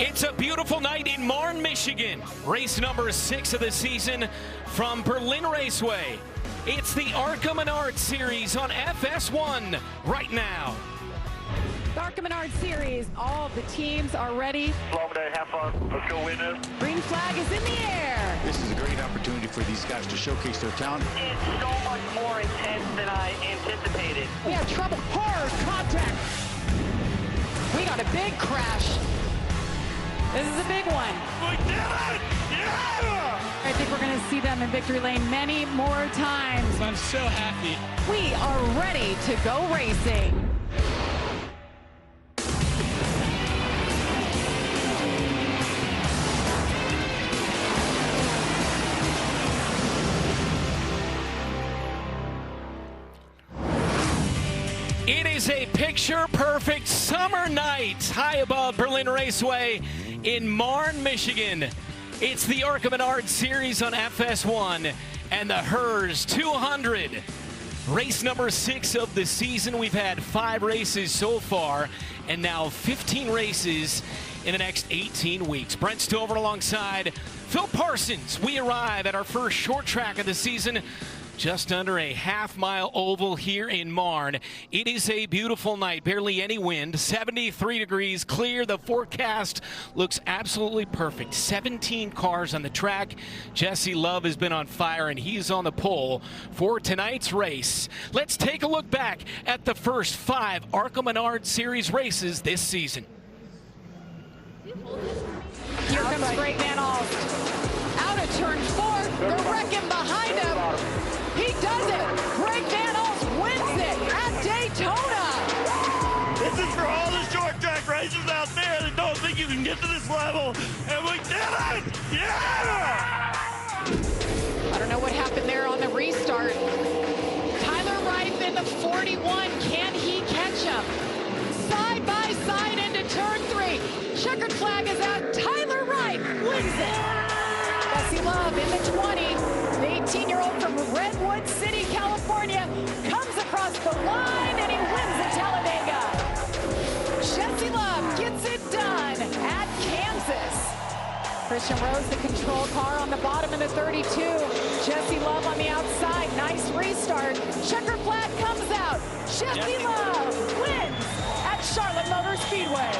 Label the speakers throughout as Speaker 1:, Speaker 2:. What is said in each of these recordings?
Speaker 1: It's a beautiful night in Marne, Michigan. Race number 6 of the season from Berlin Raceway. It's the ARCA Menards Series on FS1 right now.
Speaker 2: The ARCA Menards Series, all of the teams are ready.
Speaker 3: Long day, have fun. Let's go win this.
Speaker 2: Green flag is in the air.
Speaker 4: This is a great opportunity for these guys to showcase their talent.
Speaker 3: It's so much more intense than I anticipated.
Speaker 2: We have trouble, hard contact. We got a big crash. This is a big one.
Speaker 3: We did it! Yeah!
Speaker 2: I think we're going to see them in victory lane many more times.
Speaker 5: I'm so happy.
Speaker 2: We are ready to go racing.
Speaker 1: It is a picture-perfect summer night high above Berlin Raceway in Marne, Michigan. It's the ARCA Menards Series on FS1 and the HERS 200. Race number 6 of the season. We've had 5 races so far and now 15 races in the next 18 weeks. Brent Stover alongside Phil Parsons. We arrive at our first short track of the season, just under a half-mile oval here in Marne. It is a beautiful night, barely any wind, 73 degrees, clear. The forecast looks absolutely perfect. 17 cars on the track. Jesse Love has been on fire, and he's on the pole for tonight's race. Let's take a look back at the first 5 ARCA Menards Series races this season.
Speaker 2: Here comes Great Van Ault. Out of turn 4, they're wrecking behind him. He does it! Greg Van Ault wins it at Daytona!
Speaker 3: This is for all the short track racers out there that don't think you can get to this level, and we did it! Yeah!
Speaker 2: I don't know what happened there on the restart. Tyler Wright in the 41. Can he catch him? Side by side into turn 3. Checkered flag is out. Tyler Wright wins it. Jesse Love in the 20. The 18-year-old from Redwood City, California, comes across the line and he wins at Talladega. Jesse Love gets it done at Kansas. Christian Rose, the control car on the bottom of the 32. Jesse Love on the outside. Nice restart. Checker flag comes out. Jesse Love wins at Charlotte Motor Speedway.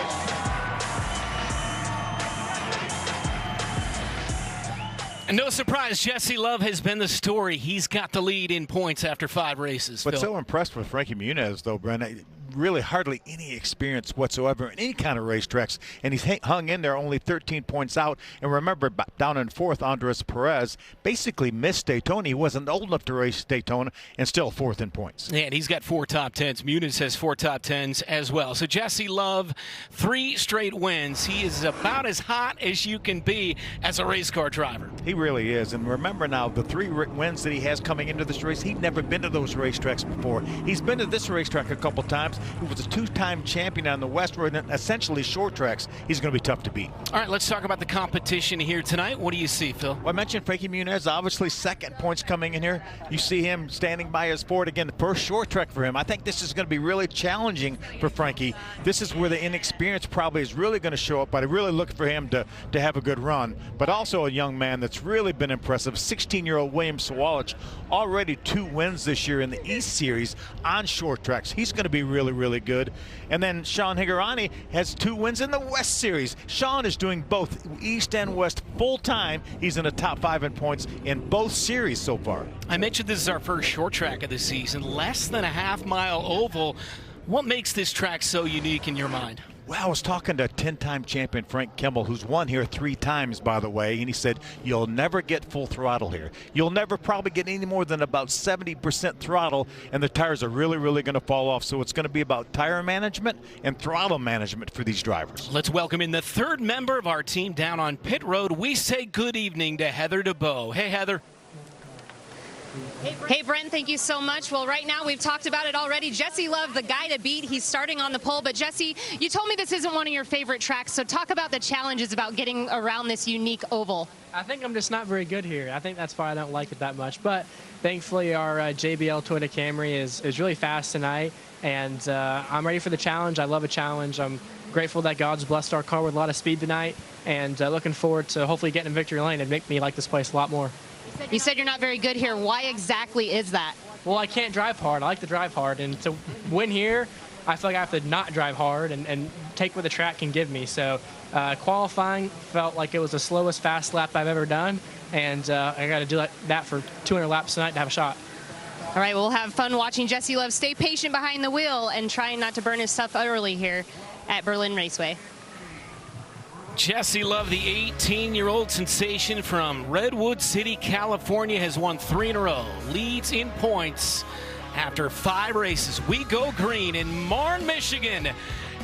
Speaker 1: And no surprise, Jesse Love has been the story. He's got the lead in points after 5 races.
Speaker 4: What's
Speaker 1: Phil.
Speaker 4: so impressed with Frankie Muniz, though, Brent, really hardly any experience whatsoever in any kind of racetracks, and he's hung in there only 13 points out. And remember, down in 4th, Andres Perez basically missed Daytona. He wasn't old enough to race Daytona, and still 4th in points.
Speaker 1: Yeah, and he's got 4 top 10s. Muniz has 4 top 10s as well. So Jesse Love, 3 straight wins. He is about as hot as you can be as a race car driver.
Speaker 4: He really is. And remember now, the 3 wins that he has coming into this race, he'd never been to those racetracks before. He's been to this racetrack a couple times. He was a 2-time champion on the West Road, and essentially short tracks. He's going to be tough to beat.
Speaker 1: All right, let's talk about the competition here tonight. What do you see, Phil?
Speaker 4: Well, I mentioned Frankie Muniz, obviously 2nd points coming in here. You see him standing by his Ford again, the first short track for him. I think this is going to be really challenging for Frankie. This is where the inexperience probably is really going to show up, but I really look for him to have a good run. But also a young man that's really been impressive, 16-year-old William Sawalich, already 2 wins this year in the East Series on short tracks. He's going to be really, really good. And then Sean Higurani has 2 wins in the West Series. Sean is doing both East and West full time. He's in the top 5 in points in both series so far.
Speaker 1: I mentioned this is our first short track of the season, less than a half-mile oval. What makes this track so unique in your mind?
Speaker 4: Well, I was talking to 10-time champion Frank Kimmel, who's won here 3 times, by the way, and he said, you'll never get full throttle here. You'll never probably get any more than about 70% throttle, and the tires are really, really going to fall off. So it's going to be about tire management and throttle management for these drivers.
Speaker 1: Let's welcome in the 3rd member of our team down on pit road. We say good evening to Heather DeBow. Hey, Heather.
Speaker 6: Hey, Brent, thank you so much. Well, right now, we've talked about it already. Jesse Love, the guy to beat. He's starting on the pole. But, Jesse, you told me this isn't one of your favorite tracks, so talk about the challenges about getting around this unique oval.
Speaker 5: I think I'm just not very good here. I think that's why I don't like it that much. But thankfully, our JBL Toyota Camry is really fast tonight, and I'm ready for the challenge. I love a challenge. I'm grateful that God's blessed our car with a lot of speed tonight, and looking forward to hopefully getting in victory lane and make me like this place a lot more.
Speaker 6: You said you're not very good here. Why exactly is that?
Speaker 5: Well, I can't drive hard. I like to drive hard, and to win here, I feel like I have to not drive hard and take what the track can give me. So qualifying felt like it was the slowest fast lap I've ever done, and I got to do that for 200 laps tonight to have a shot.
Speaker 6: All right, we'll have fun watching Jesse Love stay patient behind the wheel and trying not to burn his stuff early here at Berlin Raceway.
Speaker 1: Jesse Love, the 18-year-old sensation from Redwood City, California, has won 3 in a row, leads in points after 5 races. We go green in Marne, Michigan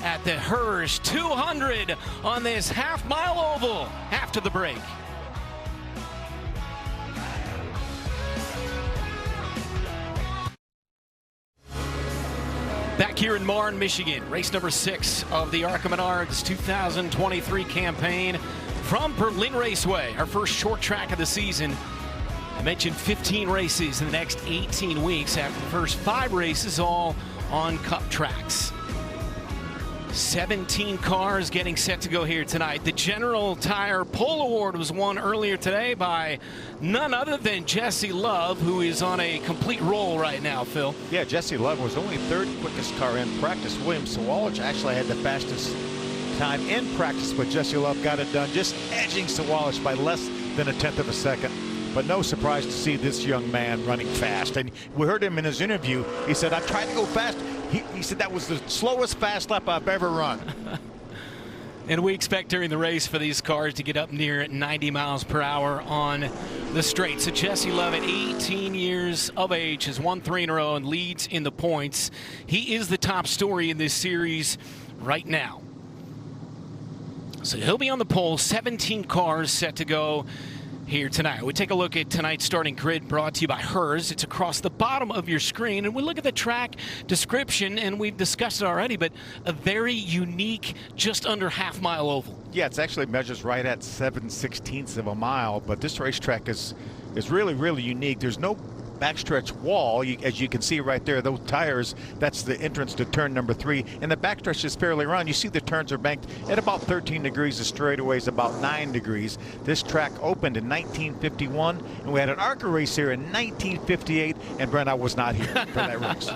Speaker 1: at the Hers 200 on this half-mile oval after the break. Back here in Marne, Michigan, race number 6 of the ARCA Menards 2023 campaign from Berlin Raceway, our first short track of the season. I mentioned 15 races in the next 18 weeks after the first 5 races, all on Cup tracks. 17 cars getting set to go here tonight. The General Tire Pole Award was won earlier today by none other than Jesse Love, who is on a complete roll right now, Phil.
Speaker 4: Yeah, Jesse Love was only 3rd quickest car in practice. William Sawalich actually had the fastest time in practice, but Jesse Love got it done, just edging Sawalich by less than 1/10 of a second. But no surprise to see this young man running fast. And we heard him in his interview. He said, I tried to go fast. He said that was the slowest fast lap I've ever run.
Speaker 1: And we expect during the race for these cars to get up near 90 miles per hour on the straight. So Jesse Love, at 18 years of age, has won 3 in a row and leads in the points. He is the top story in this series right now. So he'll be on the pole. 17 cars set to go here tonight. We take a look at tonight's starting grid, brought to you by Hers. It's across the bottom of your screen, and we look at the track description, and we've discussed it already, but a very unique, just under half-mile oval.
Speaker 4: Yeah, it actually measures right at 7/16 of a mile, but this racetrack is really, really unique. There's no backstretch wall. As you can see right there, those tires, that's the entrance to turn number 3, and the backstretch is fairly round. You see the turns are banked at about 13 degrees, the straightaways about 9 degrees. This track opened in 1951, and we had an ARCA race here in 1958, and Brent, I was not here for that race.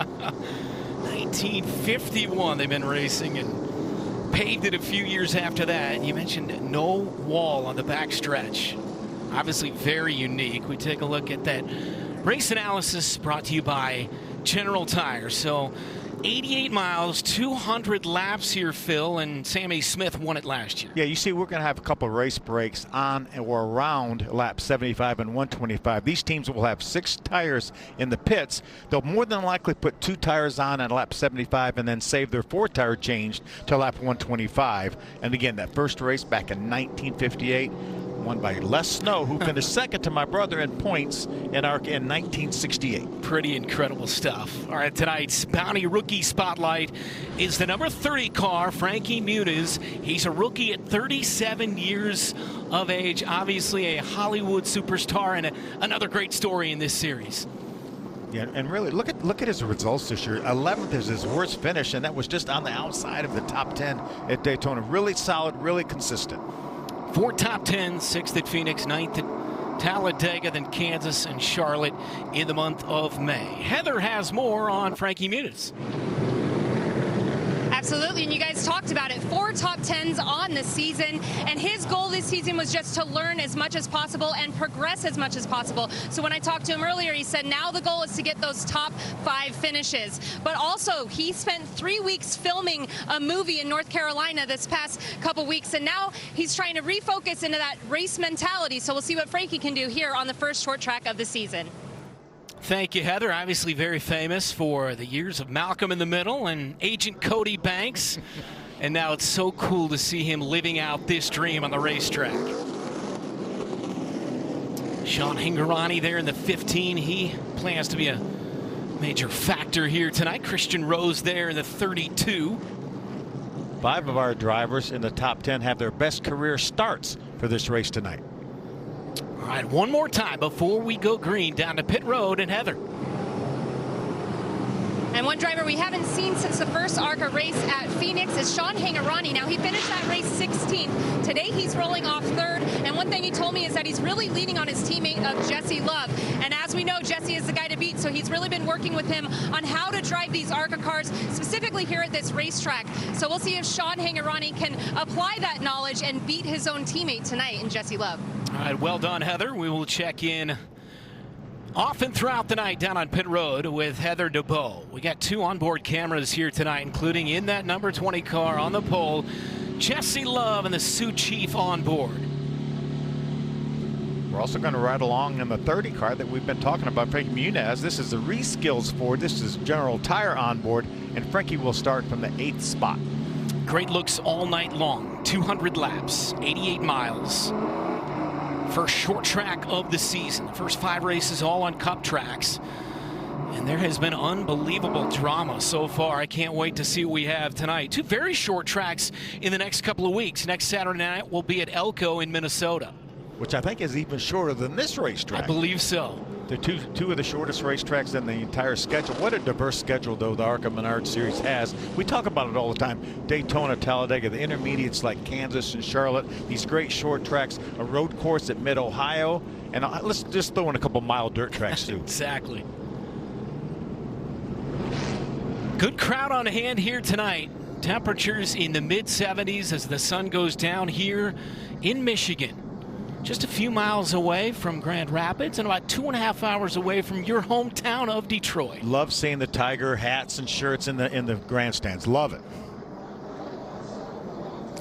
Speaker 1: 1951 they've been racing, and paved it a few years after that. And you mentioned no wall on the backstretch. Obviously very unique. We take a look at that race analysis brought to you by General Tire. So 88 miles, 200 laps here, Phil, and Sammy Smith won it last year.
Speaker 4: Yeah, you see, we're going to have a couple of race breaks on or around lap 75 and 125. These teams will have 6 tires in the pits. They'll more than likely put 2 tires on at lap 75 and then save their 4 tire change to lap 125. And again, that first race back in 1958, won by Les Snow, who finished second to my brother in points in ARCA in 1968.
Speaker 1: Pretty incredible stuff. All right, tonight's Bounty Rookie Spotlight is the number 30 car, Frankie Muniz. He's a rookie at 37 years of age, obviously a Hollywood superstar, and another great story in this series.
Speaker 4: Yeah, and really, look at his results this year. 11th is his worst finish, and that was just on the outside of the top 10 at Daytona. Really solid, really consistent.
Speaker 1: 4 top 10s, 6th at Phoenix, 9th at Talladega, then Kansas and Charlotte in the month of May. Heather has more on Frankie Muniz.
Speaker 6: Absolutely, and you guys talked about it. 4 top 10s on the season, and his goal this season was just to learn as much as possible and progress as much as possible. So when I talked to him earlier, he said now the goal is to get those top 5 finishes. But also, he spent 3 weeks filming a movie in North Carolina this past couple weeks, and now he's trying to refocus into that race mentality. So we'll see what Frankie can do here on the first short track of the season.
Speaker 1: Thank you, Heather. Obviously very famous for the years of Malcolm in the Middle and Agent Cody Banks. And now it's so cool to see him living out this dream on the racetrack. Sean Hingorani there in the 15. He plans to be a major factor here tonight. Christian Rose there in the 32.
Speaker 4: 5 of our drivers in the top 10 have their best career starts for this race tonight.
Speaker 1: All right, one more time before we go green down to pit road and Heather.
Speaker 6: And one driver we haven't seen since the first ARCA race at Phoenix is Sean Hangarani. Now, he finished that race 16th. Today, he's rolling off third. And one thing he told me is that he's really leaning on his teammate of Jesse Love. And as we know, Jesse is the guy to beat. So he's really been working with him on how to drive these ARCA cars, specifically here at this racetrack. So we'll see if Sean Hangarani can apply that knowledge and beat his own teammate tonight in Jesse Love.
Speaker 1: All right, well done, Heather. We will check in often throughout the night down on pit road with Heather DeBow. We got 2 onboard cameras here tonight, including in that number 20 car on the pole, Jesse Love and the Sioux Chief on board.
Speaker 4: We're also going to ride along in the 30 car that we've been talking about, Frankie Muniz. This is the Reskills Ford. This is General Tire on board, and Frankie will start from the 8th spot.
Speaker 1: Great looks all night long. 200 laps, 88 miles. First short track of the season. The first 5 races all on Cup tracks. And there has been unbelievable drama so far. I can't wait to see what we have tonight. 2 very short tracks in the next couple of weeks. Next Saturday night we'll be at Elko in Minnesota,
Speaker 4: which I think is even shorter than this racetrack.
Speaker 1: I believe so.
Speaker 4: They're two of the shortest racetracks in the entire schedule. What a diverse schedule, though, the ARCA Menards Series has. We talk about it all the time. Daytona, Talladega, the intermediates like Kansas and Charlotte, these great short tracks, a road course at Mid-Ohio, and let's just throw in a couple mile dirt tracks, too.
Speaker 1: Exactly. Good crowd on hand here tonight. Temperatures in the mid-70s as the sun goes down here in Michigan. Just a few miles away from Grand Rapids and about 2.5 hours away from your hometown of Detroit.
Speaker 4: Love seeing the Tiger hats and shirts in the grandstands. Love it.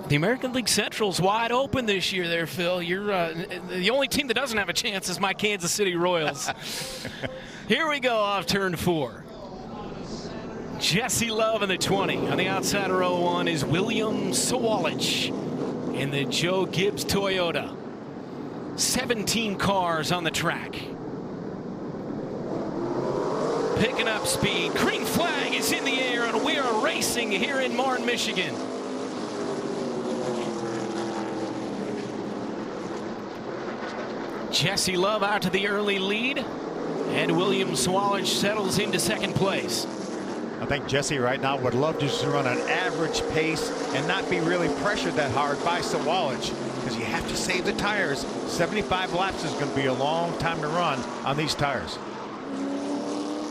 Speaker 1: The American League Central's wide open this year there, Phil. You're the only team that doesn't have a chance is my Kansas City Royals. Here we go off turn 4. Jesse Love in the 20. On the outside of row 1 is William Sawalich in the Joe Gibbs Toyota. 17 cars on the track. Picking up speed. Green flag is in the air, and we are racing here in Marne, Michigan. Jesse Love out to the early lead, and William Sawalich settles into second place.
Speaker 4: I think Jesse right now would love just to run an average pace and not be really pressured that hard by Sawalich, because you have to save the tires. 75 laps is going to be a long time to run on these tires.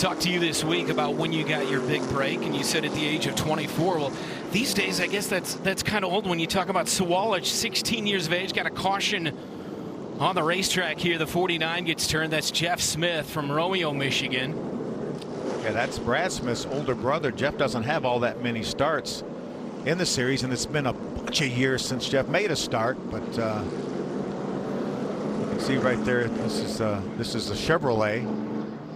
Speaker 1: Talked to you this week about when you got your big break, and you said at the age of 24. Well, these days, I guess that's kind of old when you talk about Sawalich, 16 years of age, got a caution on the racetrack here. The 49 gets turned. That's Jeff Smith from Romeo, Michigan.
Speaker 4: Yeah, that's Brad Smith's older brother. Jeff doesn't have all that many starts in the series, and it's been a bunch of years since Jeff made a start. But you can see right there, this is a Chevrolet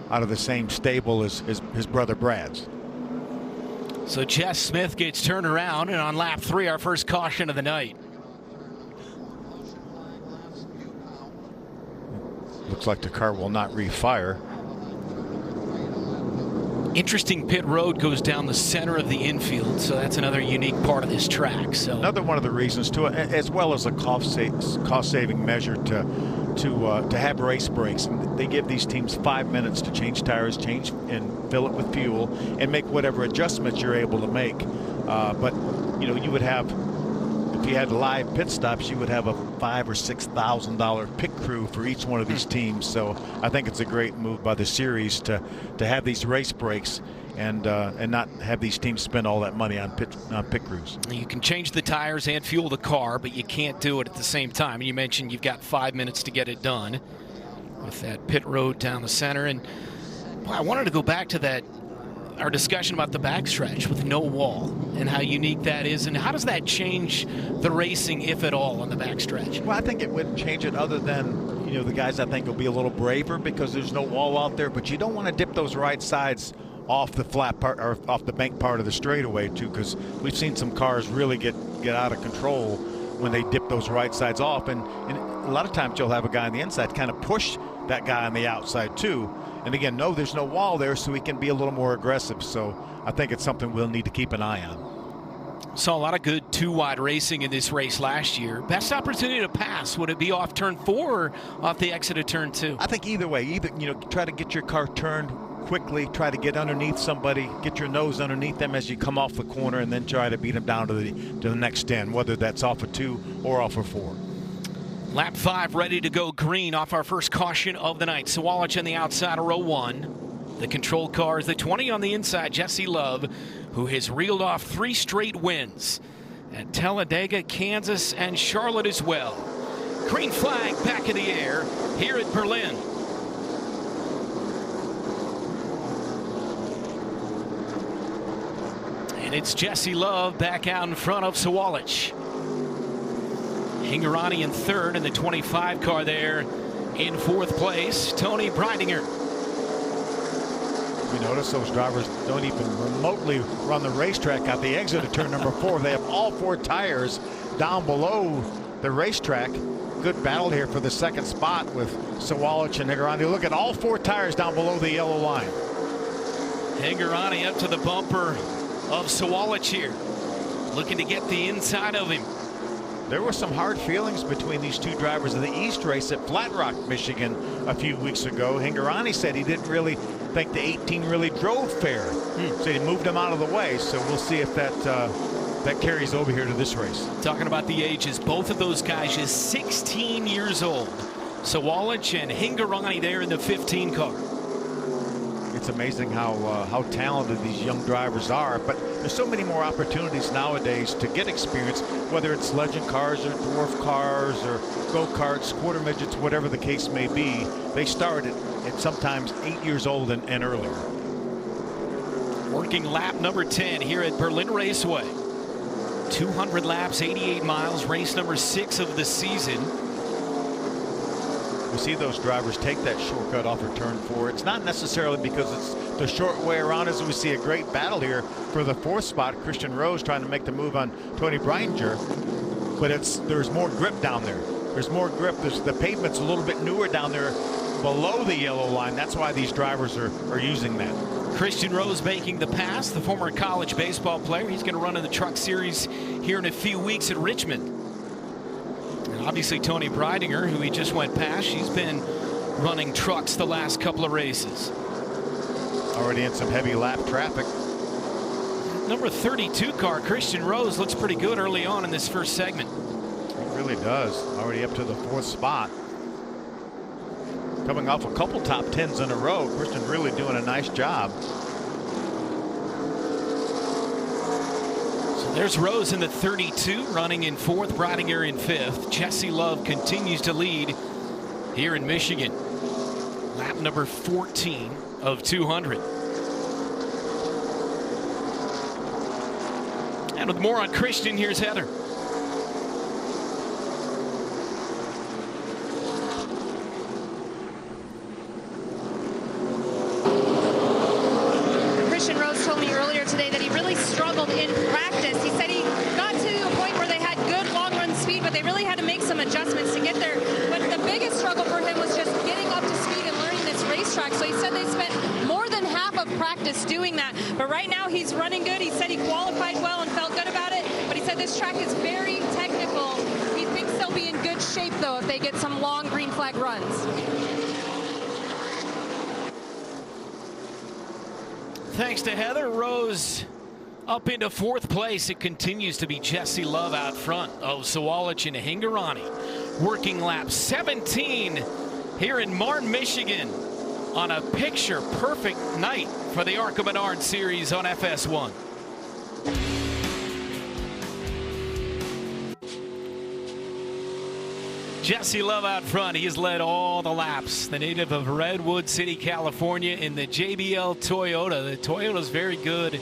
Speaker 4: out of the same stable as his brother Brad's.
Speaker 1: So Jeff Smith gets turned around, and on lap 3, our first caution of the night.
Speaker 4: Looks like the car will not refire.
Speaker 1: Interesting pit road goes down the center of the infield, so that's another unique part of this track. So
Speaker 4: another one of the reasons to it, as well as a cost-saving measure to have race breaks. And they give these teams 5 minutes to change tires, change and fill it with fuel, and make whatever adjustments you're able to make. But you know, you would have, if you had live pit stops, you would have a $5,000 or $6,000 pit crew for each one of these teams. So I think it's a great move by the series to have these race breaks and not have these teams spend all that money on pit crews.
Speaker 1: You can change the tires and fuel the car, but you can't do it at the same time. And you mentioned you've got 5 minutes to get it done with that pit road down the center. And boy, I wanted to go back to our discussion about the backstretch with no wall and how unique that is, and how does that change the racing, if at all, on the backstretch?
Speaker 4: Well, I think it wouldn't change it, other than, you know, the guys I think will be a little braver because there's no wall out there, but you don't want to dip those right sides off the flat part or off the bank part of the straightaway too, because we've seen some cars really get out of control when they dip those right sides off, and a lot of times you'll have a guy on the inside kind of push that guy on the outside too. And again, no, there's no wall there, so he can be a little more aggressive. So I think it's something we'll need to keep an eye on.
Speaker 1: Saw a lot of good 2-wide racing in this race last year. Best opportunity to pass, would it be off turn 4 or off the exit of turn 2?
Speaker 4: I think either way, you know, try to get your car turned quickly try to get underneath somebody, get your nose underneath them as you come off the corner, and then try to beat them down to the next 10, whether that's off of 2 or off of 4.
Speaker 1: Lap 5 ready to go green off our first caution of the night. Sawalich on the outside of row 1. The control car is the 20 on the inside, Jesse Love, who has reeled off 3 straight wins at Talladega, Kansas, and Charlotte as well. Green flag back in the air here at Berlin. And it's Jesse Love back out in front of Sawalich. Hingarani in third, and the 25 car there in 4th place, Tony Breidinger.
Speaker 4: You notice those drivers don't even remotely run the racetrack at the exit of turn number 4. They have all 4 tires down below the racetrack. Good battle here for the second spot with Sawalich and Hingarani. Look at all 4 tires down below the yellow line.
Speaker 1: Hingarani up to the bumper of Sawalich here, looking to get the inside of him.
Speaker 4: There were some hard feelings between these 2 drivers in the East race at Flat Rock, Michigan a few weeks ago. Hingarani said he didn't really think the 18 really drove fair, so he moved him out of the way. So we'll see if that carries over here to this race.
Speaker 1: Talking about the ages, both of those guys is 16 years old. Sawalich and Hingarani there in the 15 car.
Speaker 4: It's amazing how talented these young drivers are, but there's so many more opportunities nowadays to get experience, whether it's legend cars or dwarf cars or go-karts, quarter midgets, whatever the case may be. They start at sometimes 8 years old and earlier.
Speaker 1: Working lap number 10 here at Berlin Raceway. 200 laps, 88 miles, race number 6 of the season.
Speaker 4: We see those drivers take that shortcut off of turn 4. It's not necessarily because it's the short way around, as we see a great battle here for the 4th spot. Christian Rose trying to make the move on Tony Breidinger, but there's more grip down there. There's more grip. The pavement's a little bit newer down there below the yellow line. That's why these drivers are using that.
Speaker 1: Christian Rose making the pass, the former college baseball player. He's going to run in the Truck Series here in a few weeks at Richmond. And obviously Tony Breidinger, who he just went past, she's been running trucks the last couple of races.
Speaker 4: Already in some heavy lap traffic.
Speaker 1: Number 32 car, Christian Rose, looks pretty good early on in this first segment.
Speaker 4: It really does. Already up to the 4th spot. Coming off a couple top 10s in a row. Christian really doing a nice job.
Speaker 1: So there's Rose in the 32, running in 4th, Breidinger in 5th. Jesse Love continues to lead here in Michigan. Lap number 14 of 200. And with more on Christian, here's Heather.
Speaker 6: Christian Rose told me earlier today that he really struggled in practice. He said he got to a point where they had good long run speed, but they really had to make some adjustments to get there. But the biggest struggle for him was just getting up to speed and learning this racetrack. So he said they spent more than half of practice doing that. But right now he's running good. He said he qualified well and felt good about it. But he said this track is very technical. He thinks they'll be in good shape, though, if they get some long green flag runs.
Speaker 1: Thanks to Heather. Rose up into 4th place. It continues to be Jesse Love out front of Sawalich and Hingarani. Working lap 17 here in Martin, Michigan on a picture-perfect night for the ARCA Menards Series on FS1. Jesse Love out front. He has led all the laps. The native of Redwood City, California, in the JBL Toyota. The Toyota's very good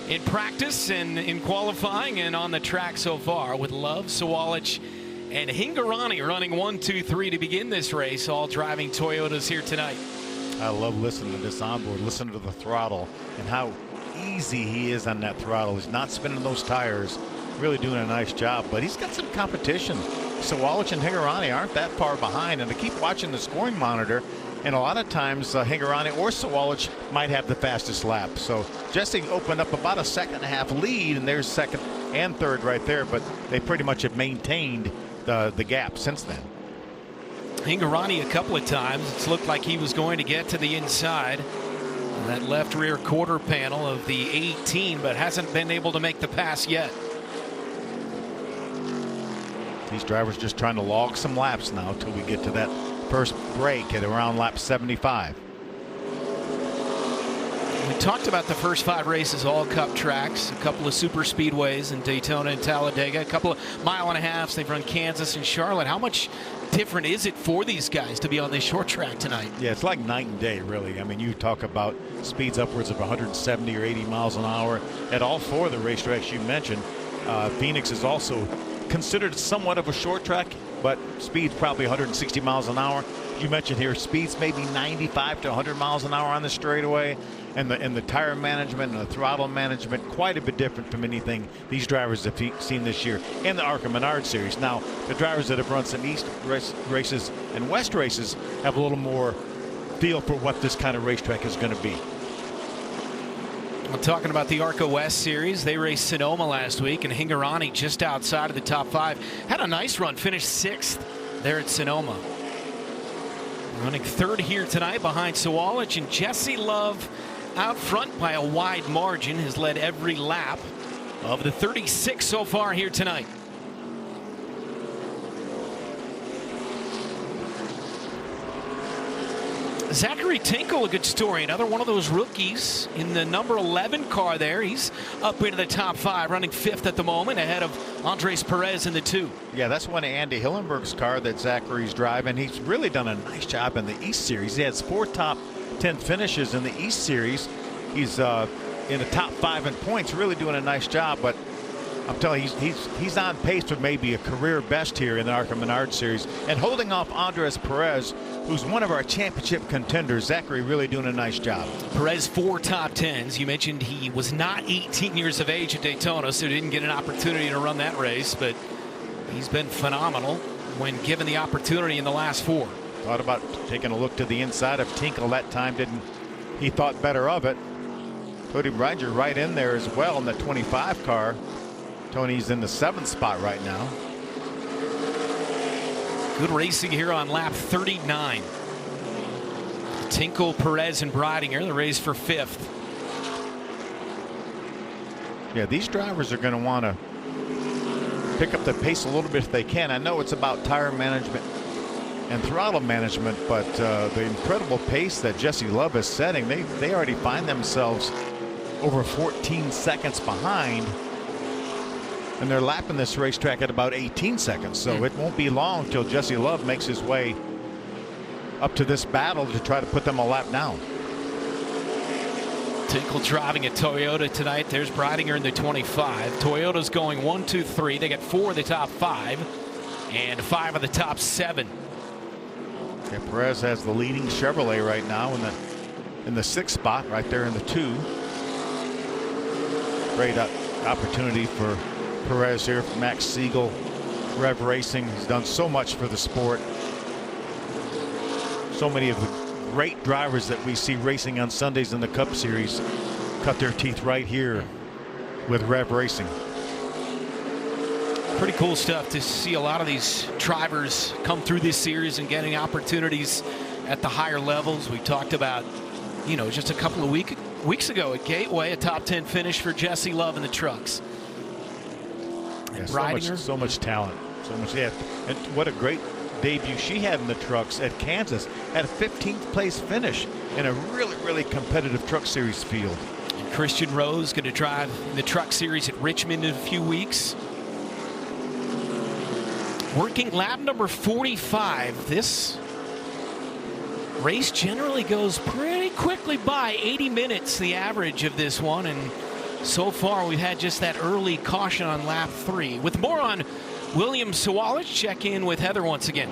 Speaker 1: in practice and in qualifying and on the track so far, with Love, Sawalich, and Hingarani running 1, 2, 3 to begin this race, all driving Toyotas here tonight.
Speaker 4: I love listening to this onboard, listening to the throttle and how easy he is on that throttle. He's not spinning those tires, really doing a nice job, but he's got some competition. Sawalich and Hingarani aren't that far behind, and to keep watching the scoring monitor, and a lot of times Hingarani or Sawalich might have the fastest lap. So Jesse opened up about a 2.5 lead, and there's 2nd and 3rd right there, but they pretty much have maintained the gap since then.
Speaker 1: Hingarani a couple of times, it's looked like he was going to get to the inside. That left rear quarter panel of the 18, but hasn't been able to make the pass yet.
Speaker 4: These drivers just trying to log some laps now until we get to that first break at around lap 75.
Speaker 1: We talked about the first 5 races, all Cup tracks, a couple of super speedways in Daytona and Talladega, a couple of mile-and-a-halves. They've run Kansas and Charlotte. How much different is it for these guys to be on this short track tonight?
Speaker 4: Yeah, it's like night and day, really. I mean, you talk about speeds upwards of 170 or 80 miles an hour at all 4 of the racetracks you mentioned. Phoenix is also considered somewhat of a short track, but speed's probably 160 miles an hour. You mentioned here speeds maybe 95 to 100 miles an hour on the straightaway, and the tire management and the throttle management quite a bit different from anything these drivers have seen this year in the ARCA Menards series. Now, the drivers that have run some East races and West races have a little more feel for what this kind of racetrack is going to be.
Speaker 1: Well, talking about the ARCA West series, they raced Sonoma last week, and Hingorani just outside of the top 5. Had a nice run, finished 6th there at Sonoma. Running 3rd here tonight behind Sawalich, and Jesse Love out front by a wide margin, has led every lap of the 36 so far here tonight. Zachary Tinkle, a good story. Another one of those rookies in the number 11 car there. He's up into the top 5, running 5th at the moment, ahead of Andres Perez in the 2.
Speaker 4: Yeah, that's one of Andy Hillenberg's car that Zachary's driving. He's really done a nice job in the East Series. He has 4 top 10 finishes in the East Series. He's in the top 5 in points, really doing a nice job. But I'm telling you, he's on pace for maybe a career best here in the ARCA Menards series, and holding off Andres Perez, who's one of our championship contenders. Zachary really doing a nice job.
Speaker 1: Perez 4 top 10s. You mentioned he was not 18 years of age at Daytona, so didn't get an opportunity to run that race, but he's been phenomenal when given the opportunity in the last 4.
Speaker 4: Thought about taking a look to the inside of Tinkle that time. He thought better of it. Cody Bryger right in there as well in the 25 car. Tony's in the 7th spot right now.
Speaker 1: Good racing here on lap 39. Tinkle, Perez, and Breidinger, the race for 5th.
Speaker 4: Yeah, these drivers are going to want to pick up the pace a little bit if they can. I know it's about tire management and throttle management, but the incredible pace that Jesse Love is setting, they already find themselves over 14 seconds behind, and they're lapping this racetrack at about 18 seconds. So it won't be long till Jesse Love makes his way up to this battle to try to put them a lap down.
Speaker 1: Tinkle driving a Toyota tonight. There's Breidinger in the 25. Toyota's going 1, 2, 3. They got 4 of the top 5 and 5 of the top 7.
Speaker 4: Yeah, Perez has the leading Chevrolet right now in the 6th spot, right there in the 2. Great opportunity for Perez here. Max Siegel, Rev Racing, has done so much for the sport. So many of the great drivers that we see racing on Sundays in the Cup Series cut their teeth right here with Rev Racing.
Speaker 1: Pretty cool stuff to see a lot of these drivers come through this series and getting opportunities at the higher levels. We talked about, you know, just a couple of weeks ago at Gateway, a top 10 finish for Jesse Love in the trucks.
Speaker 4: Yeah, so much talent, so much. Yeah, and what a great debut she had in the trucks at Kansas, at a 15th place finish in a really competitive truck series field.
Speaker 1: And Christian Rose going to drive in the truck series at Richmond in a few weeks. Working lap number 45. This race generally goes pretty quickly by. 80 minutes the average of this one, and so far we've had just that early caution on lap 3. With more on William Sawalich, check in with Heather once again.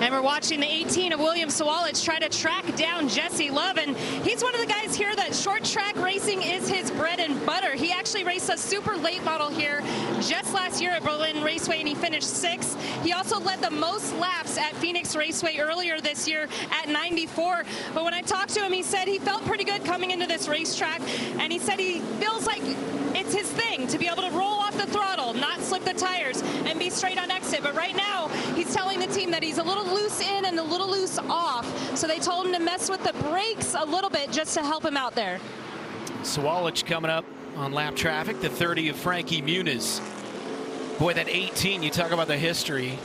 Speaker 6: And we're watching the 18 of William Sawalich try to track down Jesse Love. And he's one of the guys here that short track racing is his bread and butter. He actually raced a super late model here just last year at Berlin Raceway, and he finished 6th. He also led the most laps at Phoenix Raceway earlier this year at 94. But when I talked to him, he said he felt pretty good coming into this racetrack. And he said he feels like it's his thing to be able to roll off the throttle, not slip the tires, and be straight on exit. it. But right now, he's telling the team that he's a little loose in and a little loose off. So they told him to mess with the brakes a little bit just to help him out there.
Speaker 1: Sawalich coming up on lap traffic, the 30 of Frankie Muniz. Boy, that 18, you talk about the history.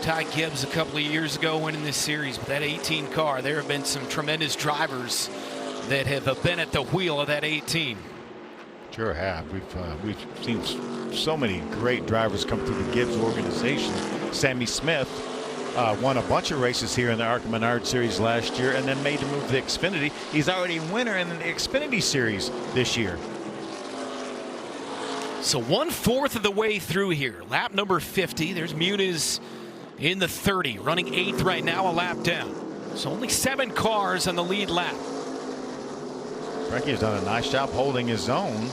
Speaker 1: Ty Gibbs a couple of years ago winning this series, but that 18 car, there have been some tremendous drivers that have been at the wheel of that 18.
Speaker 4: Sure have. We've seen so many great drivers come through the Gibbs organization. Sammy Smith won a bunch of races here in the ARCA Menards series last year and then made the move to the Xfinity. He's already a winner in the Xfinity series this year.
Speaker 1: So 1/4 of the way through here. Lap number 50. There's Muniz in the 30, running 8th right now, a lap down. So only 7 cars on the lead lap.
Speaker 4: Frankie has done a nice job holding his own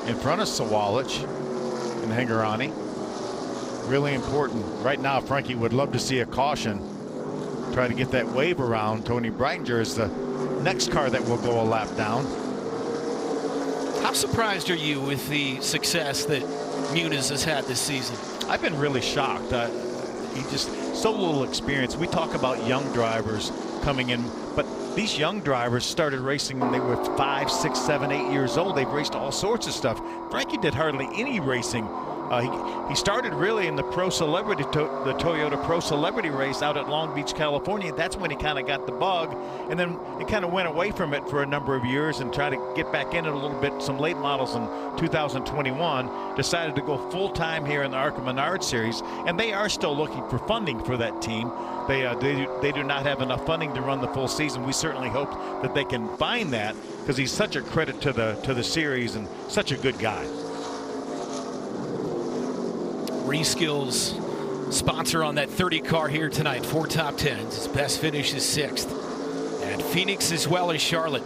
Speaker 4: in front of Sawalich and Hingorani. Really important. Right now, Frankie would love to see a caution. Try to get that wave around. Tony Breitinger is the next car that will go a lap down.
Speaker 1: How surprised are you with the success that Muniz has had this season?
Speaker 4: I've been really shocked. He just so little experience. We talk about young drivers coming in, but these young drivers started racing when they were 5, 6, 7, 8 years old. They've raced all sorts of stuff. Frankie did hardly any racing. He started really in the Pro Celebrity, the Toyota Pro Celebrity race out at Long Beach, California. That's when he kind of got the bug, and then he kind of went away from it for a number of years and tried to get back in it a little bit. Some late models in 2021. Decided to go full time here in the ARCA Menards series, and they are still looking for funding for that team. They do not have enough funding to run the full season. We certainly hope that they can find that, because he's such a credit to the series and such a good guy.
Speaker 1: Reskills sponsor on that 30 car here tonight. 4 top 10s. His best finish is 6th at Phoenix as well as Charlotte.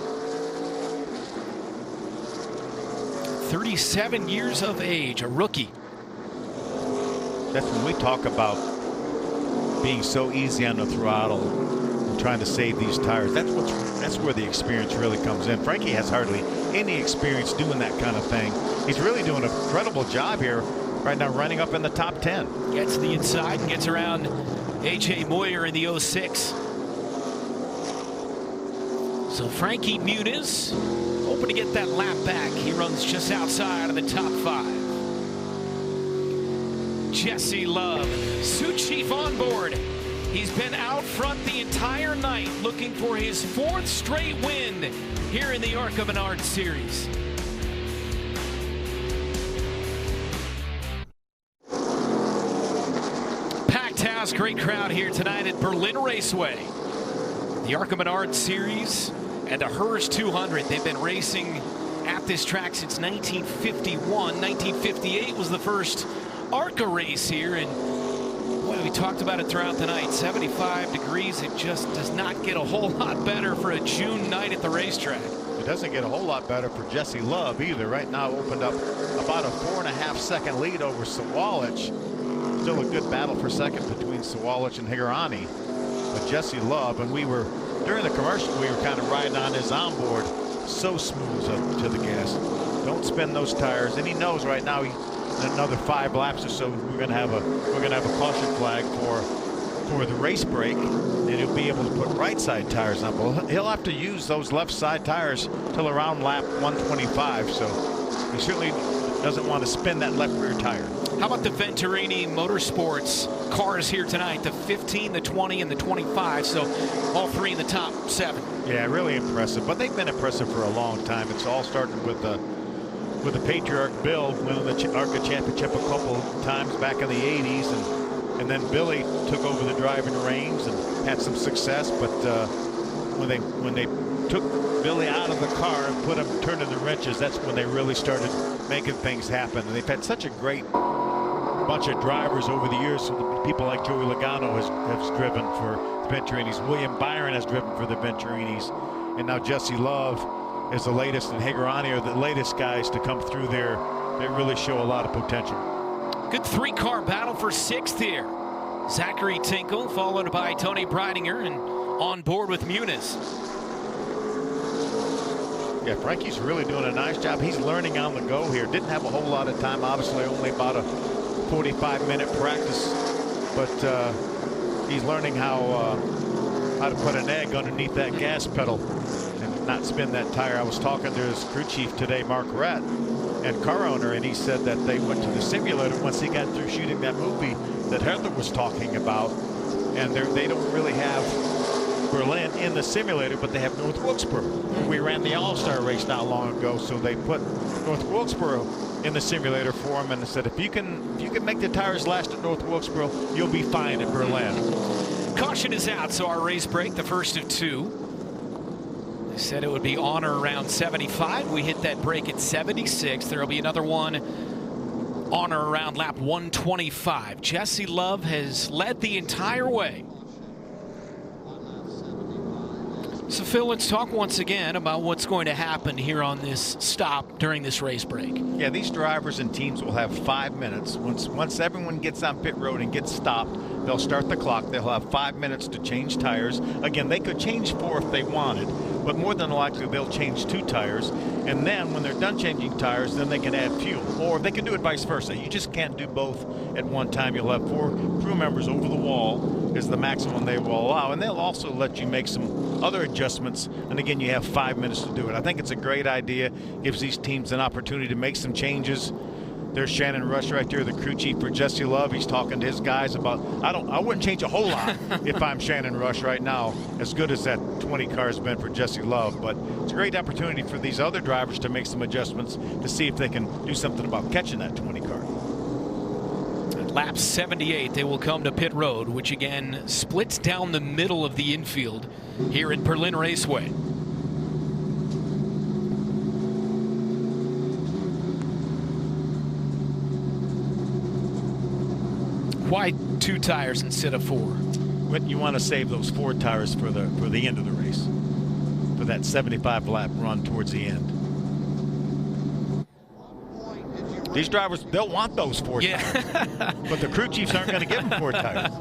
Speaker 1: 37 years of age, a rookie.
Speaker 4: That's when we talk about being so easy on the throttle and trying to save these tires. That's where the experience really comes in. Frankie has hardly any experience doing that kind of thing. He's really doing an incredible job here right now, running up in the top 10.
Speaker 1: Gets to the inside and gets around A.J. Moyer in the 06. So Frankie Muniz hoping to get that lap back. He runs just outside of the top 5. Jesse Love, Sioux Chief on board. He's been out front the entire night looking for his 4th straight win here in the ARCA Menards series. House, great crowd here tonight at Berlin Raceway. The ARCA Menards series and the Hers 200. They've been racing at this track since 1951. 1958 was the first ARCA race here, and boy, we talked about it throughout the night. 75 degrees. It just does not get a whole lot better for a June night at the racetrack.
Speaker 4: It doesn't get a whole lot better for Jesse Love either. Right now opened up about a 4.5 second lead over Sawalich. Still a good battle for second between Sawalich and Hingorani. But Jesse Love, and during the commercial, we were kind of riding on his onboard. So smooth up to the gas. Don't spin those tires. And he knows right now, in another 5 laps or so, we're gonna have a caution flag for the race break, and he'll be able to put right side tires on. Well, he'll have to use those left side tires till around lap 125. So he certainly doesn't want to spin that left rear tire.
Speaker 1: How about the Venturini Motorsports cars here tonight? The 15, the 20, and the 25. So all 3 in the top 7.
Speaker 4: Yeah, really impressive. But they've been impressive for a long time. It's all started with the patriarch Bill winning the ARCA championship a couple times back in the 80s, and then Billy took over the driving reins and had some success. But when they took Billy out of the car and turning the wrenches, that's when they really started making things happen. And they've had such a great bunch of drivers over the years. So people like Joey Logano has driven for the Venturinis. William Byron has driven for the Venturinis. And now Jesse Love is the latest, and Hingorani are the latest guys to come through there. They really show a lot of potential.
Speaker 1: Good 3-car battle for 6th here. Zachary Tinkle followed by Tony Breitinger and on board with Muniz.
Speaker 4: Yeah, Frankie's really doing a nice job. He's learning on the go here. Didn't have a whole lot of time, obviously only about a 45-minute practice, but he's learning how to put an egg underneath that gas pedal and not spin that tire. I was talking to his crew chief today, Mark Rett, and car owner, and he said that they went to the simulator once he got through shooting that movie that Heather was talking about, and they don't really have Berlin in the simulator, but they have North Wilkesboro. We ran the All-Star race not long ago, so they put North Wilkesboro in the simulator for him, and said if you can make the tires last at North Wilkesboro, you'll be fine at Berlin.
Speaker 1: Caution is out, so our race break, the first of two. They said it would be on or around 75. We hit that break at 76. There will be another one on or around lap 125. Jesse Love has led the entire way. So, Phil, let's talk once again about what's going to happen here on this stop during this race break.
Speaker 4: Yeah, these drivers and teams will have 5 minutes. Once everyone gets on pit road and gets stopped, they'll start the clock. They'll have 5 minutes to change tires. Again, they could change 4 if they wanted, but more than likely they'll change 2 tires. And then when they're done changing tires, then they can add fuel. Or they can do it vice versa. You just can't do both at one time. You'll have 4 crew members over the wall is the maximum they will allow. And they'll also let you make some other adjustments. And again, you have 5 minutes to do it. I think it's a great idea. Gives these teams an opportunity to make some changes. There's Shannon Rush right there, the crew chief for Jesse Love. He's talking to his guys about, I wouldn't change a whole lot if I'm Shannon Rush right now, as good as that 20 car has been for Jesse Love. But it's a great opportunity for these other drivers to make some adjustments to see if they can do something about catching that 20 car.
Speaker 1: At lap 78, they will come to pit road, which again splits down the middle of the infield here at Berlin Raceway. Why 2 tires instead of 4?
Speaker 4: But you want to save those 4 tires for the end of the race, for that 75 lap run towards the end. These drivers, they'll want those 4 tires, but the crew chiefs aren't going to give them 4 tires.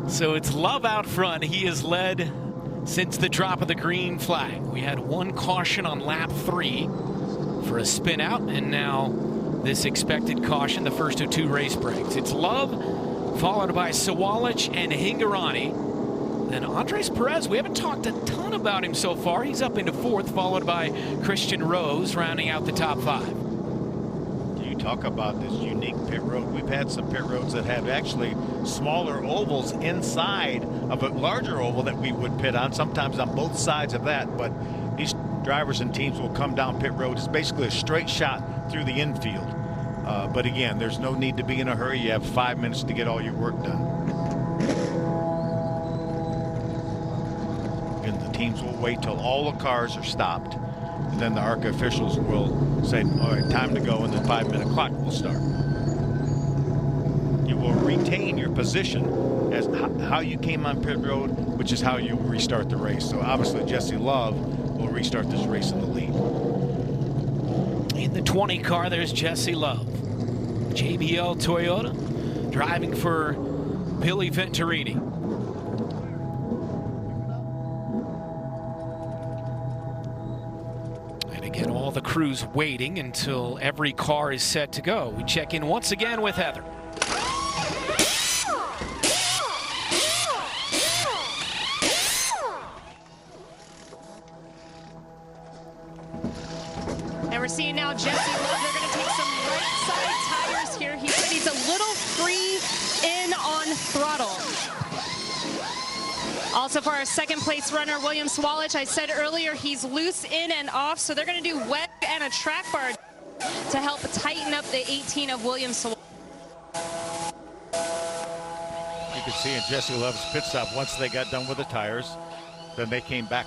Speaker 1: So it's Love out front. He has led since the drop of the green flag. We had 1 caution on lap 3 for a spin out, and now this expected caution, the first of 2 race breaks. It's Love, followed by Sawalich and Hingorani. Then Andres Perez, we haven't talked a ton about him so far. He's up into 4th, followed by Christian Rose, rounding out the top 5.
Speaker 4: You talk about this unique pit road. We've had some pit roads that have actually smaller ovals inside of a larger oval that we would pit on, sometimes on both sides of that. But these drivers and teams will come down pit road. It's basically a straight shot through the infield. But again, there's no need to be in a hurry. You have 5 minutes to get all your work done. Again, the teams will wait till all the cars are stopped, and then the ARCA officials will say, all right, time to go, and the 5-minute clock will start. You will retain your position as how you came on pit road, which is how you restart the race. So obviously Jesse Love will restart this race in the lead.
Speaker 1: In the 20 car, there's Jesse Love. JBL Toyota driving for Billy Venturini. And again, all the crews waiting until every car is set to go. We check in once again with Heather.
Speaker 6: And we're seeing now Jesse Love. They're going to take some right side tires here. He said he's a little free in on throttle. Also for our second place runner, William Sawalich, I said earlier he's loose in and off, so they're going to do wet and a track bar to help tighten up the 18 of William Sawalich.
Speaker 4: You could see in Jesse Love's pit stop, once they got done with the tires, then they came back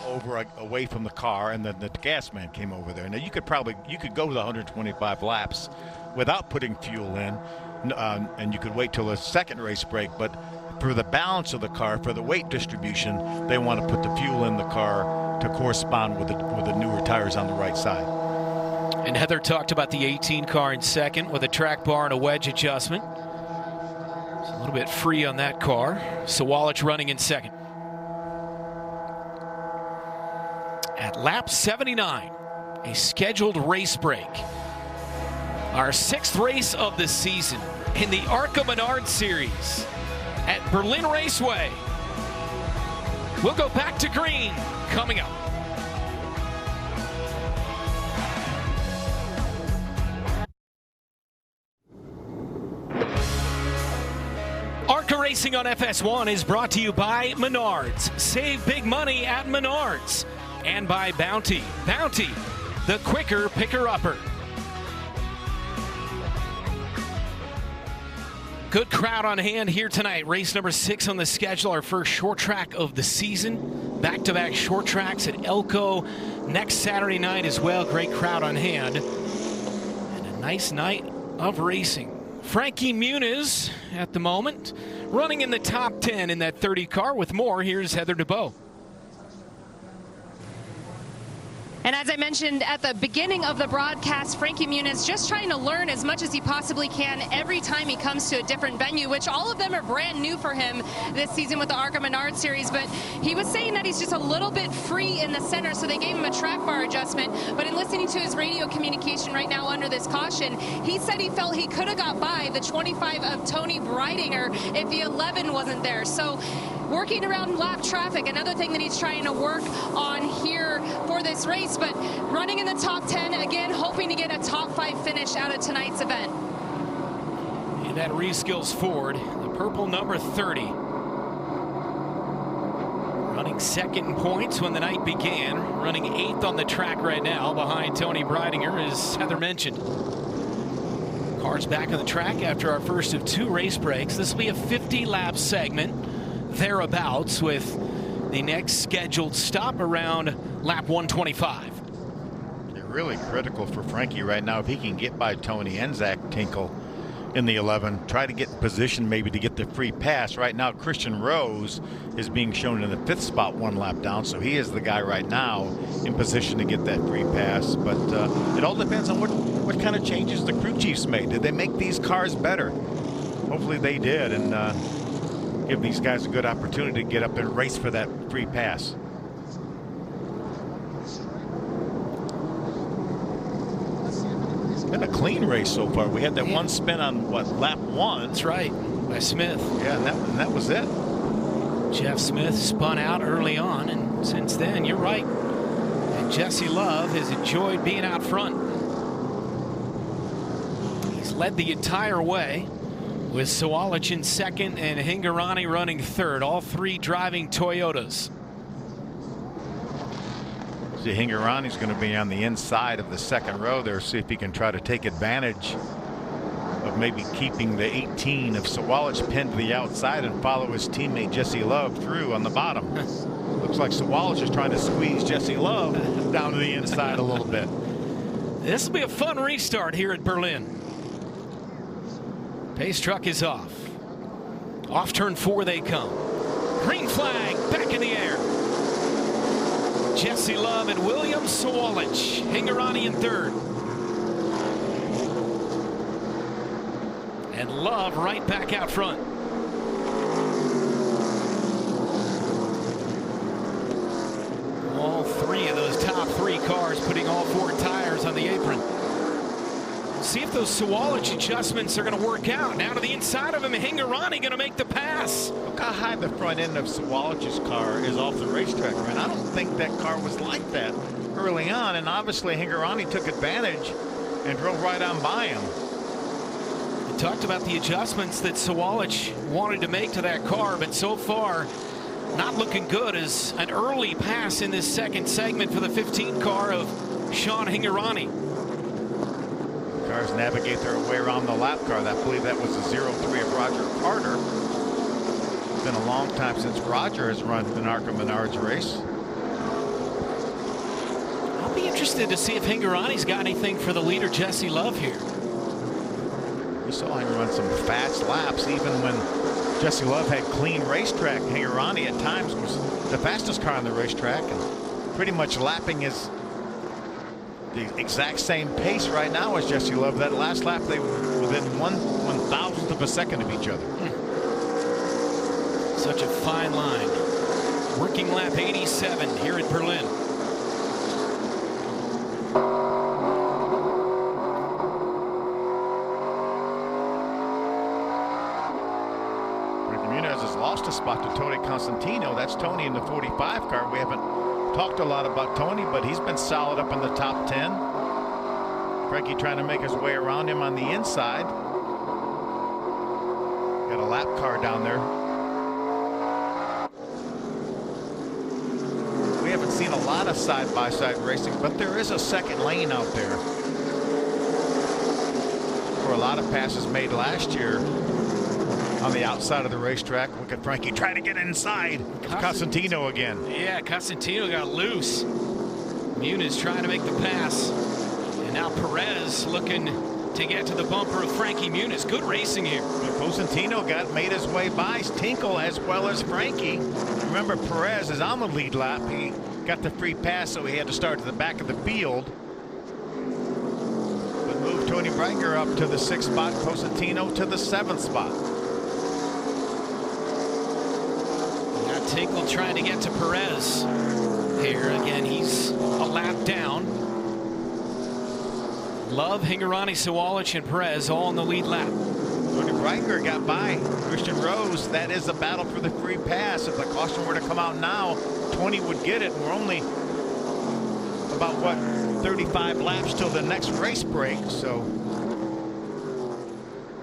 Speaker 4: over away from the car, and then the gas man came over there. Now you could go to the 125 laps without putting fuel in, and you could wait till the second race break. But for the balance of the car, for the weight distribution, they want to put the fuel in the car to correspond with the newer tires on the right side.
Speaker 1: And Heather talked about the 18 car in second with a track bar and a wedge adjustment. It's a little bit free on that car. Sawalich running in second. At lap 79, a scheduled race break Our 6th race of the season in the ARCA Menards Series at Berlin Raceway. We'll go back to green coming up. ARCA Racing on FS1 is brought to you by Menards. Save big money at Menards. And by Bounty. Bounty, the quicker picker-upper. Good crowd on hand here tonight. Race number 6 on the schedule, our first short track of the season. Back-to-back short tracks at Elko next Saturday night as well. Great crowd on hand. And a nice night of racing. Frankie Muniz at the moment, running in the top 10 in that 30 car. With more, here's Heather DeBow.
Speaker 6: And as I mentioned at the beginning of the broadcast, Frankie Muniz just trying to learn as much as he possibly can every time he comes to a different venue, which all of them are brand new for him this season with the ARCA Menards Series. But he was saying that he's just a little bit free in the center, so they gave him a track bar adjustment. But in listening to his radio communication right now under this caution, he said he felt he could have got by the 25 of Tony Breidinger if the 11 wasn't there. So working around lap traffic, another thing that he's trying to work on here for this race, but running in the top 10, again, hoping to get a top 5 finish out of tonight's event.
Speaker 1: And that reskills Ford, the purple number 30. Running second in points when the night began, running 8th on the track right now behind Tony Breidinger, as Heather mentioned. Cars back on the track after our first of 2 race breaks. This will be a 50-lap segment, thereabouts, with the next scheduled stop around lap 125.
Speaker 4: They're really critical for Frankie right now. If he can get by Tony and Zach Tinkle in the 11, try to get in position maybe to get the free pass. Right now, Christian Rose is being shown in the 5th spot, 1 lap down, so he is the guy right now in position to get that free pass. But it all depends on what kind of changes the crew chiefs made. Did they make these cars better? Hopefully they did, and give these guys a good opportunity to get up and race for that free pass. It's been a clean race so far. We had that one spin on what, lap 1?
Speaker 1: That's right, by Smith.
Speaker 4: Yeah, and that was it.
Speaker 1: Jeff Smith spun out early on, and since then, you're right. And Jesse Love has enjoyed being out front. He's led the entire way, with Sawalich in 2nd and Hingorani running 3rd, all 3 driving Toyotas.
Speaker 4: See, Hingorani's going to be on the inside of the 2nd row there, see if he can try to take advantage of maybe keeping the 18 of Sawalich pinned to the outside and follow his teammate Jesse Love through on the bottom. Looks like Sawalich is trying to squeeze Jesse Love down to the inside a little bit.
Speaker 1: This will be a fun restart here at Berlin. Pace truck is off. Off turn 4 they come. Green flag back in the air. Jesse Love and William Sawalich. Hingorani in 3rd. And Love right back out front. All 3 of those top 3 cars putting all 4 tires on the apron. See if those Sawalich adjustments are going to work out. Now to the inside of him, Hingorani going to make the pass.
Speaker 4: Look how high the front end of Sawalich's car is off the racetrack, man. I don't think that car was like that early on, and obviously Hingorani took advantage and drove right on by him.
Speaker 1: We talked about the adjustments that Sawalich wanted to make to that car, but so far not looking good as an early pass in this 2nd segment for the 15 car of Sean Hingorani.
Speaker 4: Cars navigate their way around the lap car. I believe that was the 03 of Roger Carter. It's been a long time since Roger has run an ARCA Menards race.
Speaker 1: I'll be interested to see if Hingorani's got anything for the leader Jesse Love here.
Speaker 4: We saw him run some fast laps even when Jesse Love had clean racetrack. Hingorani at times was the fastest car on the racetrack and pretty much lapping his the exact same pace right now as Jesse Love. That last lap they were within 1/1000th of a second of each other.
Speaker 1: Such a fine line. Working lap 87 here at Berlin.
Speaker 4: lost a spot to Tony Constantino. That's Tony in the 45 car. We haven't talked a lot about Tony, but he's been solid up in the top 10. Frankie trying to make his way around him on the inside. Got a lap car down there. We haven't seen a lot of side-by-side racing, but there is a second lane out there. For a lot of passes made last year on the outside of the racetrack. Look at Frankie trying to get inside. Costantino again.
Speaker 1: Yeah, Costantino got loose. Muniz trying to make the pass. And now Perez looking to get to the bumper of Frankie Muniz. Good racing here.
Speaker 4: Costantino made his way by Tinkle as well as Frankie. Remember, Perez is on the lead lap. He got the free pass, so he had to start at the back of the field. But moved Tony Breinger up to the 6th spot, Costantino to the 7th spot.
Speaker 1: Now Tinkle trying to get to Perez here. Again, he's a lap down. Love, Hingorani, Sawalich, and Perez all in the lead lap.
Speaker 4: Tony Breinger got by Christian Rose. That is a battle for the free pass. If the caution were to come out now, 20 would get it. We're only about, what, 35 laps till the next race break. So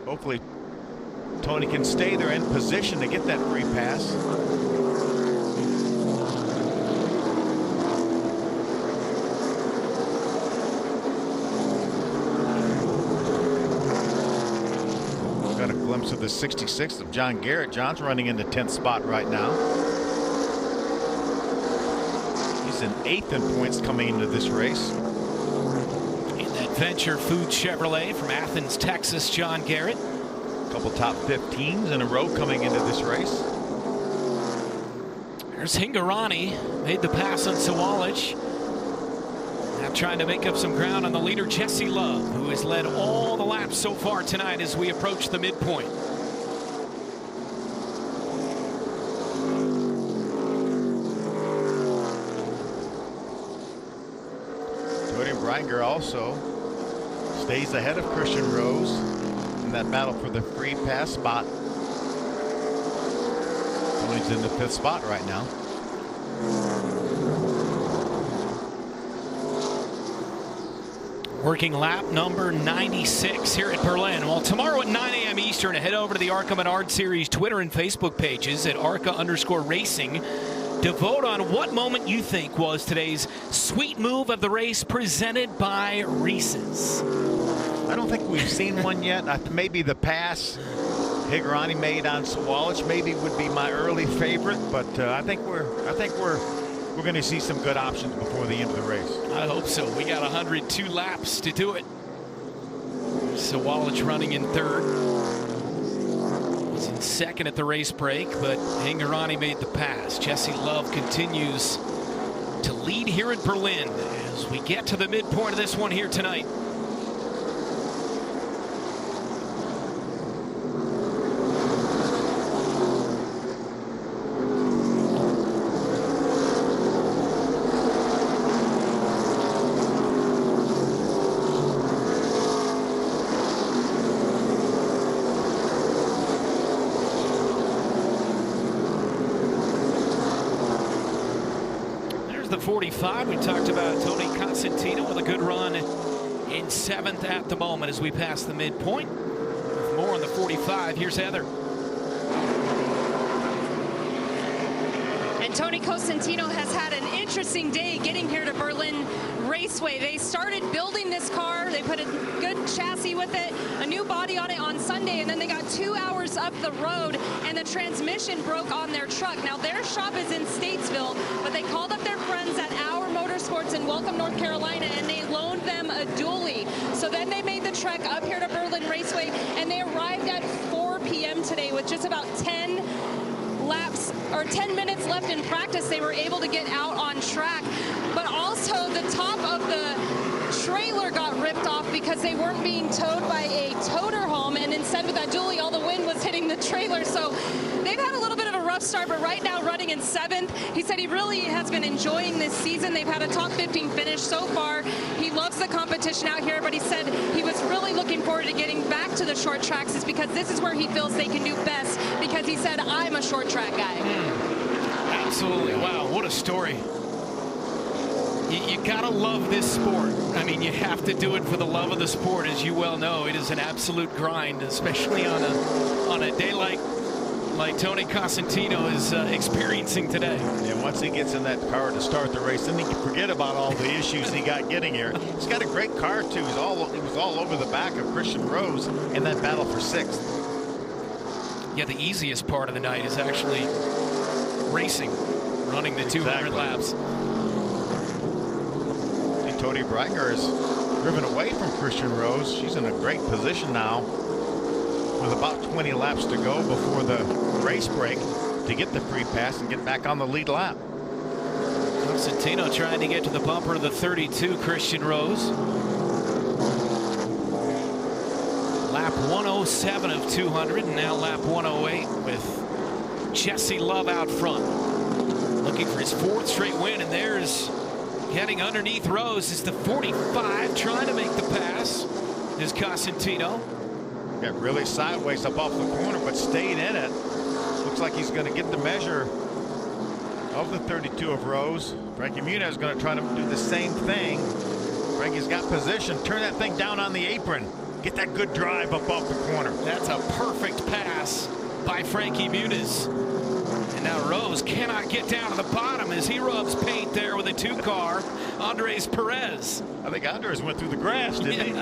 Speaker 4: hopefully Tony can stay there in position to get that free pass. Of the 66th of John Garrett. John's running in the 10th spot right now. He's in 8th in points coming into this race.
Speaker 1: In that Venture Food Chevrolet from Athens, Texas, John Garrett.
Speaker 4: A couple top 15s in a row coming into this race.
Speaker 1: There's Hingorani, made the pass on Sawalich. Now trying to make up some ground on the leader, Jesse Love, who has led all the laps so far tonight as we approach the midpoint.
Speaker 4: Tony Breinger also stays ahead of Christian Rose in that battle for the free pass spot. Tony's in the 5th spot right now.
Speaker 1: Working lap number 96 here at Berlin. Well, tomorrow at 9 a.m. Eastern, head over to the ARCA Menards Series Twitter and Facebook pages at ARCA_racing to vote on what moment you think was today's sweet move of the race presented by Reese's.
Speaker 4: I don't think we've seen one yet. Maybe the pass Hingorani made on Sawalich maybe would be my early favorite, but I think we're going to see some good options before the end of the race.
Speaker 1: I hope so. We got 102 laps to do it. Sawalich running in 3rd. He's in 2nd at the race break, but Hingorani made the pass. Jesse Love continues to lead here at Berlin as we get to the midpoint of this one here tonight. The 45, we talked about Tony Constantino with a good run in 7th at the moment as we pass the midpoint. With more on the 45, here's Heather.
Speaker 6: And Tony Costantino has had an interesting day getting here to Berlin Raceway. They started building this car. They put a good chassis with it, a new body on it on Sunday, and then they got 2 hours up the road and the transmission broke on their truck. Now their shop is in Statesville, but they called up their friends at Our Motorsports in Welcome, North Carolina, and they loaned them a dually. So then they made the trek up here to Berlin Raceway, and they arrived at 4 p.m. today with just about 10 laps or 10 minutes left in practice. They were able to get out on track, but also the top of the trailer got ripped off because they weren't being towed by a toter home, and instead with that dually all the wind was hitting the trailer. So they've had a little bit of a rough start, but right now running in 7th. He said he really has been enjoying this season. They've had a top 15 finish so far. He loves the competition out here, but he said he was really looking forward to getting back to the short tracks is because this is where he feels they can do best, because he said, I'm a short track guy.
Speaker 1: Absolutely. Wow, what a story. You gotta love this sport. I mean, you have to do it for the love of the sport, as you well know. It is an absolute grind, especially on a day like Tony Cosentino is experiencing today.
Speaker 4: And once he gets in that car to start the race, then he can forget about all the issues he got getting here. He's got a great car too. He was all over the back of Christian Rose in that battle for 6th.
Speaker 1: Yeah, the easiest part of the night is actually racing, running the 200 laps.
Speaker 4: Tony Breiger is driven away from Christian Rose. She's in a great position now with about 20 laps to go before the race break to get the free pass and get back on the lead lap.
Speaker 1: Cosentino trying to get to the bumper of the 32, Christian Rose. Lap 107 of 200, and now lap 108 with Jesse Love out front. Looking for his 4th straight win, and there's heading underneath Rose is the 45, trying to make the pass is Cosentino.
Speaker 4: Got really sideways up off the corner, but stayed in it. Looks like he's going to get the measure of the 32 of Rose. Frankie Muniz is going to try to do the same thing. Frankie's got position. Turn that thing down on the apron. Get that good drive up off the corner.
Speaker 1: That's a perfect pass by Frankie Muniz. And now Rose cannot get down to the bottom as he rubs paint there with a 2-car. Andres Perez.
Speaker 4: I think Andres went through the grass, didn't he?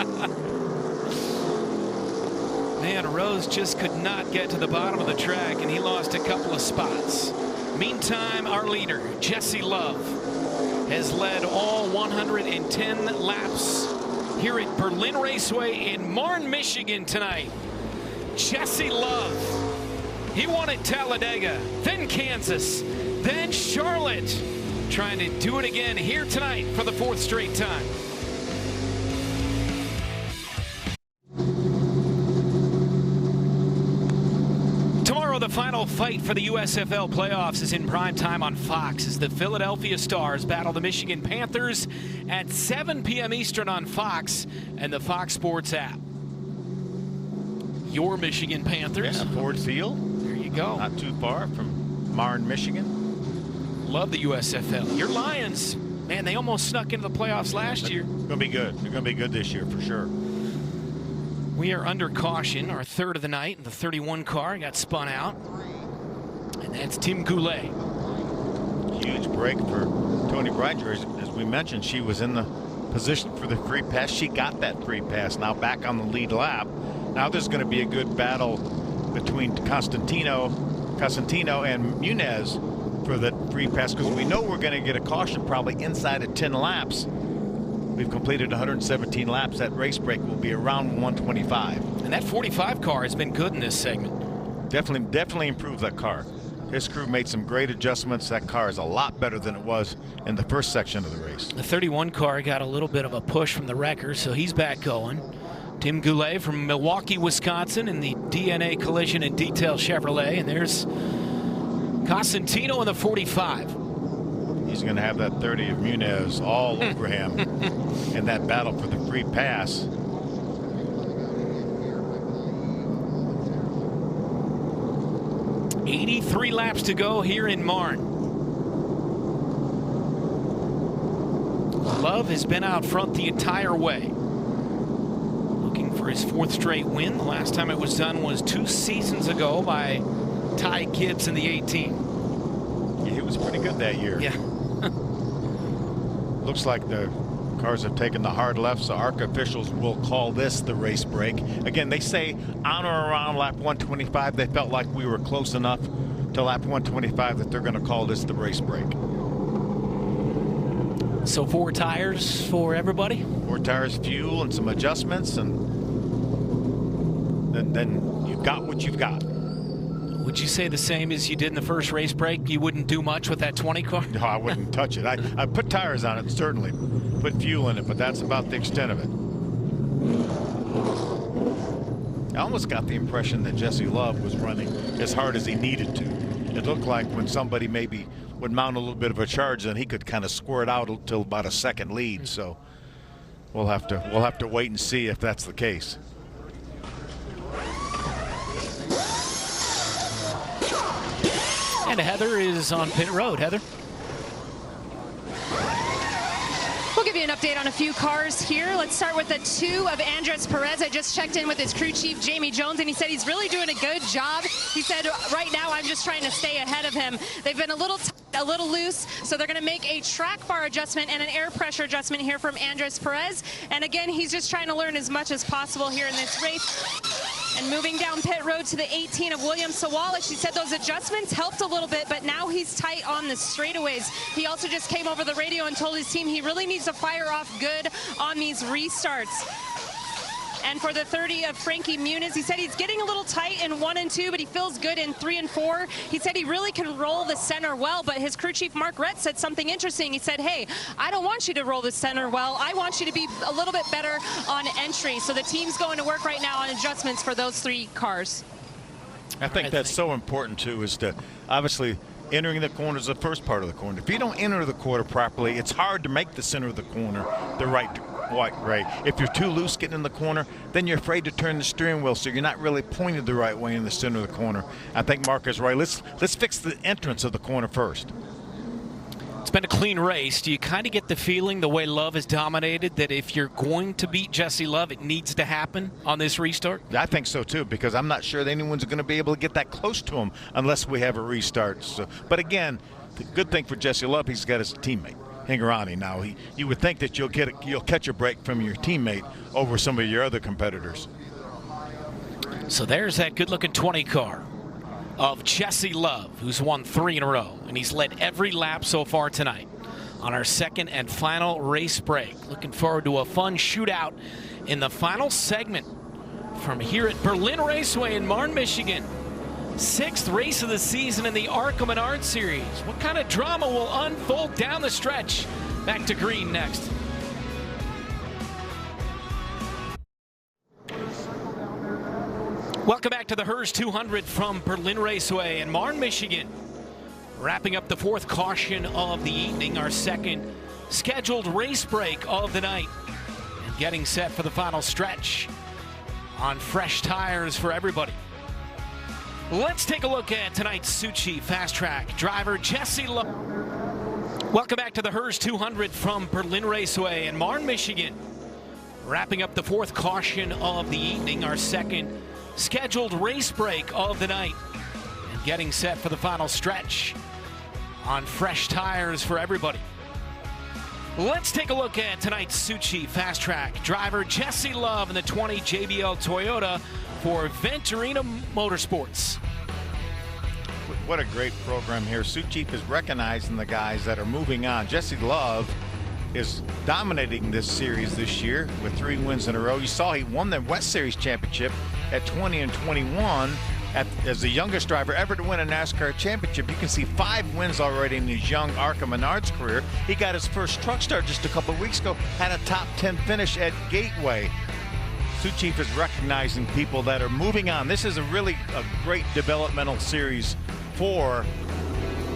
Speaker 1: Man, Rose just could not get to the bottom of the track, and he lost a couple of spots. Meantime, our leader, Jesse Love, has led all 110 laps here at Berlin Raceway in Marne, Michigan tonight. Jesse Love. He won at Talladega, then Kansas, then Charlotte. Trying to do it again here tonight for the 4th straight time. Tomorrow, the final fight for the USFL playoffs is in prime time on Fox as the Philadelphia Stars battle the Michigan Panthers at 7 p.m. Eastern on Fox and the Fox Sports app. Your Michigan Panthers.
Speaker 4: Yeah, Ford Field.
Speaker 1: There you go.
Speaker 4: Not too far from Marne, Michigan.
Speaker 1: Love the USFL. Your Lions, man, they almost snuck into the playoffs last year.
Speaker 4: Going to be good. They're going to be good this year for sure.
Speaker 1: We are under caution, our 3rd of the night, and the 31 car got spun out. And that's Tim Goulet.
Speaker 4: Huge break for Tony Breiger. As we mentioned, she was in the position for the free pass. She got that free pass. Now back on the lead lap. Now there's going to be a good battle between Cosentino and Muniz for the free pass, because we know we're going to get a caution probably inside of 10 laps. We've completed 117 laps. That race break will be around 125.
Speaker 1: And that 45 car has been good in this segment.
Speaker 4: Definitely improved that car. His crew made some great adjustments. That car is a lot better than it was in the first section of the race.
Speaker 1: The 31 car got a little bit of a push from the wrecker, so he's back going. Tim Goulet from Milwaukee, Wisconsin in the DNA Collision and Detail Chevrolet. And there's Cosentino in the 45.
Speaker 4: He's going to have that 30 of Muniz all over him in that battle for the free pass.
Speaker 1: $83 laps to go here in Marne. Love has been out front the entire way. Looking for his 4th straight win. The last time it was done was 2 seasons ago by Ty Gibbs in the 18.
Speaker 4: Yeah, he was pretty good that year.
Speaker 1: Yeah.
Speaker 4: Looks like the cars have taken the hard left, so ARCA officials will call this the race break. Again, they say on or around lap 125. They felt like we were close enough to lap 125 that they're going to call this the race break.
Speaker 1: So 4 tires for everybody?
Speaker 4: 4 tires, fuel, and some adjustments, and then you've got what you've got.
Speaker 1: Would you say the same as you did in the first race break? You wouldn't do much with that 20 car?
Speaker 4: No, I wouldn't touch it. I put tires on it, certainly. Put fuel in it, but that's about the extent of it. I almost got the impression that Jesse Love was running as hard as he needed to. It looked like when somebody maybe would mount a little bit of a charge, then he could kind of square it out until about a second lead. So we'll have to wait and see if that's the case.
Speaker 1: And Heather is on pit road. Heather.
Speaker 6: We'll give you an update on a few cars here. Let's start with the 2 of Andres Perez. I just checked in with his crew chief, Jamie Jones, and he said he's really doing a good job. He said, right now, I'm just trying to stay ahead of him. They've been a little loose, so they're going to make a track bar adjustment and an air pressure adjustment here from Andres Perez. And again, he's just trying to learn as much as possible here in this race. And moving down pit road to the 18 of William Sawalich, she said those adjustments helped a little bit, but now he's tight on the straightaways. He also just came over the radio and told his team he really needs to fire off good on these restarts. And for the 30 of Frankie Muniz, he said he's getting a little tight in 1 and 2, but he feels good in 3 and 4. He said he really can roll the center well, but his crew chief, Mark Rett, said something interesting. He said, hey, I don't want you to roll the center well. I want you to be a little bit better on entry. So the team's going to work right now on adjustments for those 3 cars.
Speaker 4: I think that's so important, too, is to obviously entering the corner is the first part of the corner. If you don't enter the corner properly, it's hard to make the center of the corner the right. If you're too loose getting in the corner, then you're afraid to turn the steering wheel, so you're not really pointed the right way in the center of the corner. I think Mark is right. Let's fix the entrance of the corner first.
Speaker 1: It's been a clean race. Do you kind of get the feeling, the way Love has dominated, that if you're going to beat Jesse Love, it needs to happen on this restart?
Speaker 4: I think so, too, because I'm not sure that anyone's going to be able to get that close to him unless we have a restart. So, but again, the good thing for Jesse Love, he's got his teammate, Hingarani. Now, you would think that you'll catch a break from your teammate over some of your other competitors.
Speaker 1: So there's that good-looking 20 car of Jesse Love, who's won 3 in a row, and he's led every lap so far tonight on our second and final race break. Looking forward to a fun shootout in the final segment from here at Berlin Raceway in Marne, Michigan. 6th race of the season in the ARCA Menards series. What kind of drama will unfold down the stretch? Back to green next. Welcome back to the Hers 200 from Berlin Raceway in Marne, Michigan. Wrapping up the 4th caution of the evening, our second scheduled race break of the night. And getting set for the final stretch on fresh tires for everybody. Let's take a look at tonight's Suchi Fast Track driver, Jesse Love. Welcome back to the Hers 200 from Berlin Raceway in Marne, Michigan. Wrapping up the 4th caution of the evening, our second scheduled race break of the night. And getting set for the final stretch on fresh tires for everybody. Let's take a look at tonight's Suchi Fast Track driver, Jesse Love in the 20 JBL Toyota for Venturina Motorsports.
Speaker 4: What a great program here. Suchi is recognizing the guys that are moving on. Jesse Love is dominating this series this year with 3 wins in a row. You saw he won the West Series championship at 20 and 21 as the youngest driver ever to win a NASCAR championship. You can see 5 wins already in his young ARCA Menards career. He got his first truck start just a couple of weeks ago, had a top 10 finish at Gateway. Suchi is recognizing people that are moving on. This is a great developmental series for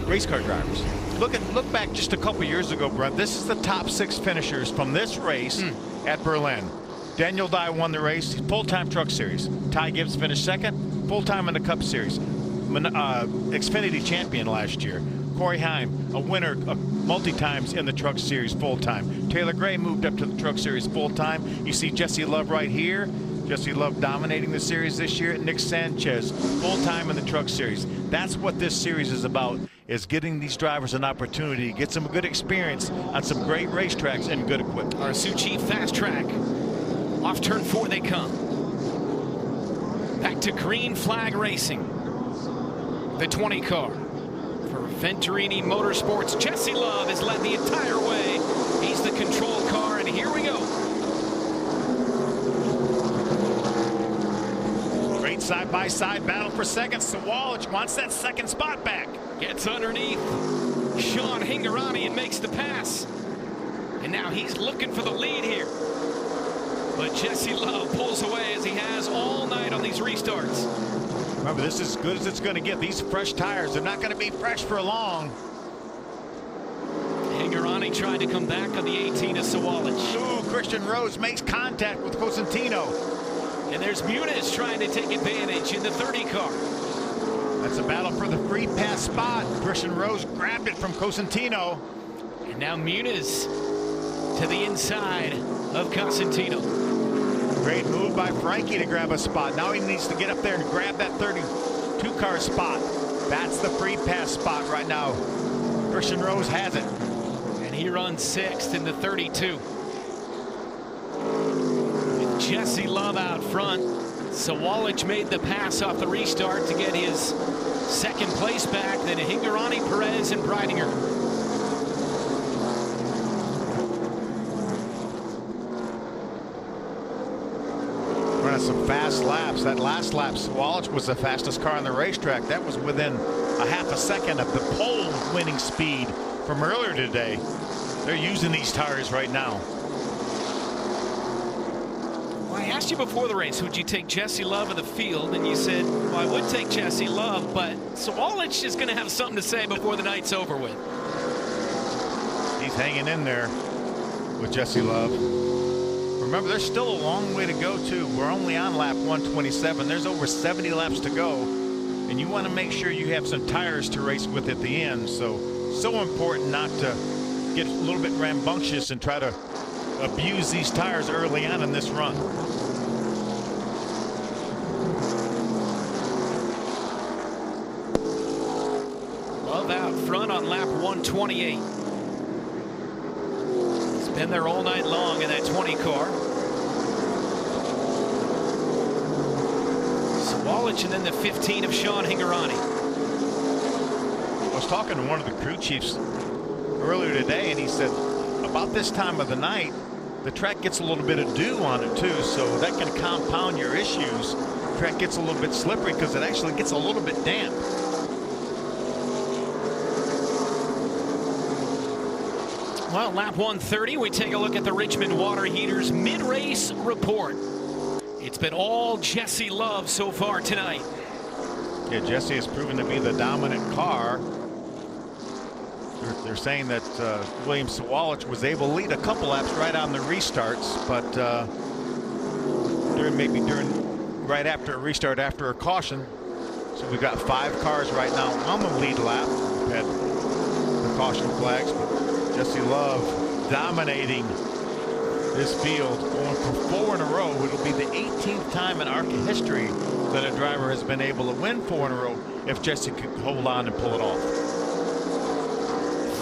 Speaker 4: race car drivers. Look back just a couple years ago, Brent. This is the top 6 finishers from this race at Berlin. Daniel Dye won the race, full-time truck series. Ty Gibbs finished second, full-time in the Cup series. Xfinity champion last year. Corey Heim, a winner multi-times in the truck series full-time. Taylor Gray moved up to the truck series full-time. You see Jesse Love right here. Jesse Love dominating the series this year. Nick Sanchez, full-time in the truck series. That's what this series is about, is getting these drivers an opportunity, get some good experience on some great racetracks and good equipment.
Speaker 1: Our Suchi Fast Track. Off turn 4 they come. Back to green flag racing. The 20 car for Venturini Motorsports. Jesse Love has led the entire way. He's the control car, and here we go.
Speaker 4: Great side-by-side battle for second. Sawalich wants that second spot back.
Speaker 1: Gets underneath Sean Hingarani and makes the pass. And now he's looking for the lead here. But Jesse Love pulls away as he has all night on these restarts.
Speaker 4: Remember, this is as good as it's going to get. These fresh tires, they're not going to be fresh for long.
Speaker 1: Hingarani trying to come back on the 18 of Sawalich.
Speaker 4: Ooh, Christian Rose makes contact with Cosentino.
Speaker 1: And there's Muniz trying to take advantage in the 30 car.
Speaker 4: That's a battle for the free pass spot. Christian Rose grabbed it from Cosentino.
Speaker 1: And now Muniz to the inside of Cosentino.
Speaker 4: Great move by Frankie to grab a spot. Now he needs to get up there and grab that 32 car spot. That's the free pass spot right now. Christian Rose has it.
Speaker 1: And he runs 6th in the 32. With Jesse Love out front, Sawalich made the pass off the restart to get his second place back. Then Hingarani, Perez, and Breidinger.
Speaker 4: Running some fast laps. That last lap, Sawalich was the fastest car on the racetrack. That was within a half a second of the pole winning speed from earlier today. They're using these tires right now.
Speaker 1: Well, I asked you before the race, would you take Jesse Love of the field? And you said, well, I would take Jesse Love, but Sawalich is going to have something to say before the night's over with.
Speaker 4: He's hanging in there with Jesse Love. Remember, there's still a long way to go, too. We're only on lap 127. There's over 70 laps to go. And you want to make sure you have some tires to race with at the end. So important not to get a little bit rambunctious and try to abuse these tires early on in this run.
Speaker 1: Love out front on lap 128. He's been there all night long in that 20 car. Sawalich and then the 15 of Sean Hingarani.
Speaker 4: I was talking to one of the crew chiefs earlier today, and he said about this time of the night the track gets a little bit of dew on it too, so that can compound your issues. The track gets a little bit slippery because it actually gets a little bit damp.
Speaker 1: Well, lap 130, we take a look at the Richmond Water Heaters mid-race report. It's been all Jesse Love so far tonight.
Speaker 4: Yeah, Jesse has proven to be the dominant car. They're saying that William Sawalich was able to lead a couple laps right on the restarts, but during right after a restart, after a caution. So we've got 5 cars right now on the lead lap. We've had the caution flags, but Jesse Love dominating this field, going for 4 in a row. It'll be the 18th time in ARCA history that a driver has been able to win 4 in a row if Jesse could hold on and pull it off.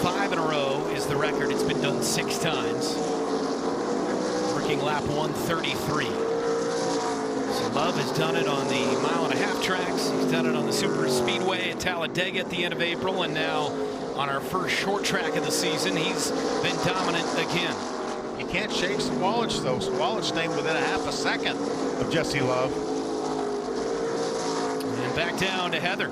Speaker 1: 5 in a row is the record. It's been done 6 times. Working lap 133. So Love has done it on the mile-and-a-half tracks. He's done it on the Super Speedway at Talladega at the end of April, and now on our first short track of the season, he's been dominant again.
Speaker 4: You can't shake Sawalich, though. Sawalich staying within a half a second of Jesse Love.
Speaker 1: And back down to Heather.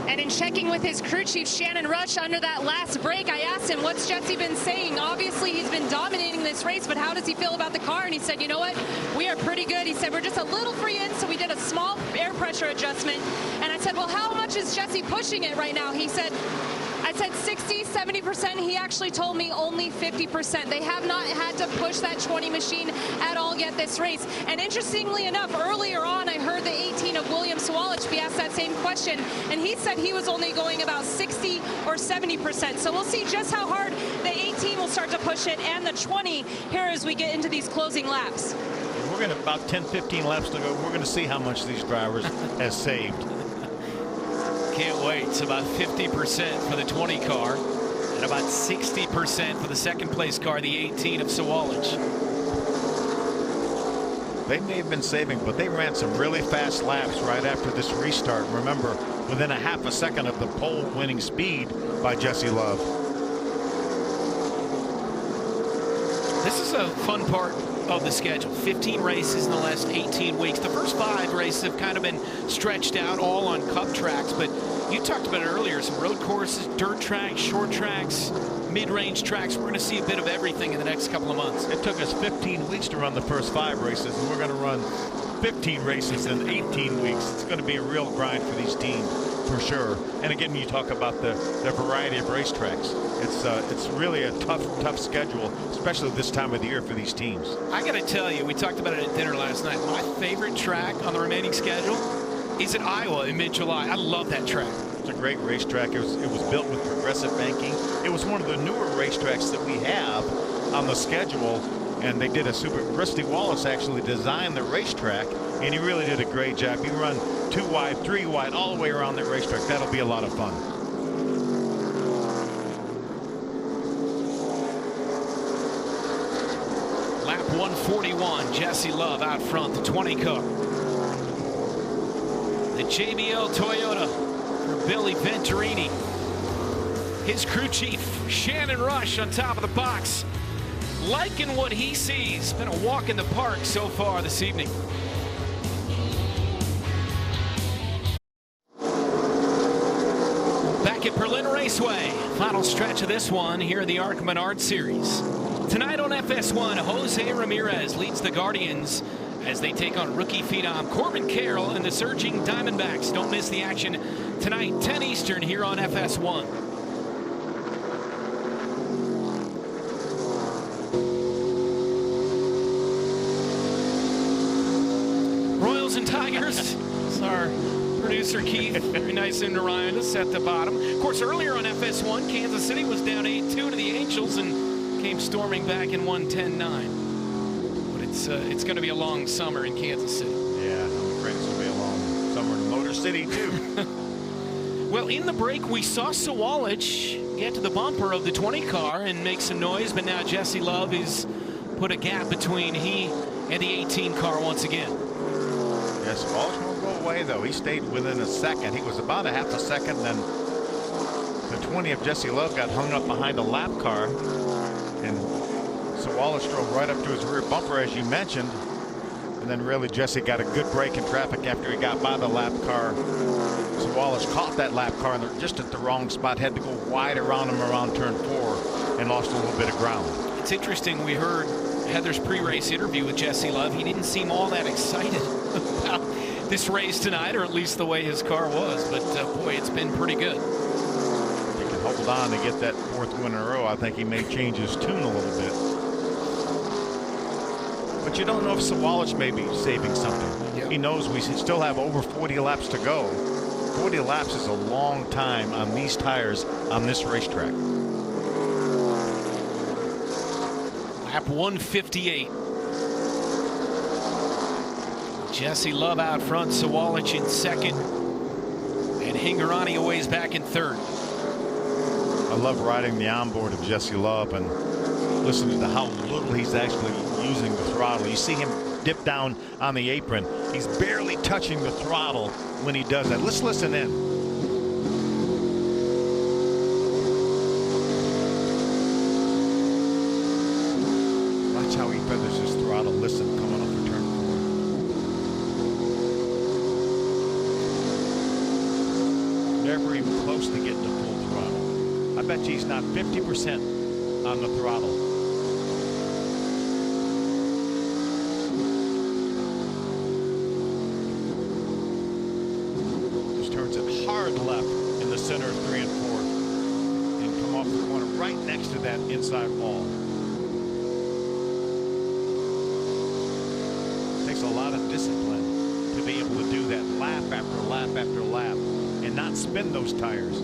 Speaker 6: And in checking with his crew chief, Shannon Rush, under that last break, I asked him, what's Jesse been saying? Obviously, he's been dominating this race, but how does he feel about the car? And he said, you know what? We are pretty good. He said, we're just a little free in, so we did a small air pressure adjustment. And I said, well, how much is Jesse pushing it right now? He said, I said 60, 70%. He actually told me only 50%. They have not had to push that 20 machine at all yet this race. And interestingly enough, earlier on, I heard the 18 of William Sawalich be asked that same question, and he said he was only going about 60 or 70%. So we'll see just how hard the 18 will start to push it, and the 20 here as we get into these closing laps.
Speaker 4: We're going to about 10-15 laps to go. We're going to see how much these drivers has saved.
Speaker 1: Can't wait. It's about 50% for the 20 car and about 60% for the second place car, the 18 of Sawalich.
Speaker 4: They may have been saving, but they ran some really fast laps right after this restart. Remember, within a half a second of the pole winning speed by Jesse Love.
Speaker 1: This is a fun part of the schedule. 15 races in the last 18 weeks. The first 5 races have kind of been stretched out all on cup tracks, but you talked about it earlier, some road courses, dirt tracks, short tracks, mid-range tracks. We're going to see a bit of everything in the next couple of months.
Speaker 4: It took us 15 weeks to run the first 5 races, and we're going to run 15 races in 18 weeks. It's going to be a real grind for these teams, for sure. And again, you talk about the variety of racetracks. It's really a tough schedule, especially this time of the year for these teams.
Speaker 1: I got to tell you, we talked about it at dinner last night. My favorite track on the remaining schedule is at Iowa in mid-July. I love that track.
Speaker 4: It's a great racetrack. It was built with progressive banking. It was one of the newer racetracks that we have on the schedule. And they did a super. Rusty Wallace actually designed the racetrack, and he really did a great job. He run 2 wide, 3 wide, all the way around the racetrack. That'll be a lot of fun.
Speaker 1: Lap 141, Jesse Love out front, the 20 car. The JBL Toyota for Billy Venturini. His crew chief, Shannon Rush, on top of the box. Liking what he sees. Been a walk in the park so far this evening. Back at Berlin Raceway. Final stretch of this one here in the ARCA Menards Series. Tonight on FS1, Jose Ramirez leads the Guardians as they take on rookie phenom Corbin Carroll and the surging Diamondbacks. Don't miss the action tonight, 10 Eastern here on FS1. And Tigers. It's our producer Keith. Very nice in to Ryan to set the bottom. Of course, earlier on FS1, Kansas City was down 8-2 to the Angels and came storming back and won 10-9. But it's going to be a long summer in Kansas City.
Speaker 4: Yeah, I'm afraid it's going to be a long summer in Motor City too.
Speaker 1: Well, in the break, we saw Sawalich get to the bumper of the 20 car and make some noise, but now Jesse Love has put a gap between he and the 18 car once again.
Speaker 4: Yes, Wallace won't go away, though. He stayed within a second. He was about a half a second, then the 20 of Jesse Love got hung up behind a lap car, and so Wallace drove right up to his rear bumper, as you mentioned, and then really Jesse got a good break in traffic after he got by the lap car. So Wallace caught that lap car and just at the wrong spot, had to go wide around him around turn 4 and lost a little bit of ground.
Speaker 1: It's interesting, we heard Heather's pre-race interview with Jesse Love. He didn't seem all that excited about this race tonight, or at least the way his car was, but boy, it's been pretty good.
Speaker 4: He can hold on to get that 4th win in a row. I think he may change his tune a little bit. But you don't know if Sawalich may be saving something. Yep. He knows we still have over 40 laps to go. 40 laps is a long time on these tires on this racetrack.
Speaker 1: Lap 158. Jesse Love out front, Sawalich in second, and Hingarani a ways back in third.
Speaker 4: I love riding the onboard of Jesse Love and listening to how little he's actually using the throttle. You see him dip down on the apron. He's barely touching the throttle when he does that. Let's listen in. Watch how he feathers his throttle. Listen, coming off the turn 4. Never even close to getting to full throttle. I bet you he's not 50% on the throttle. Just turns it hard left in the center of 3 and 4 and come off the corner right next to that inside wall. Takes a lot of discipline to be able to do that lap after lap after lap and not spin those tires.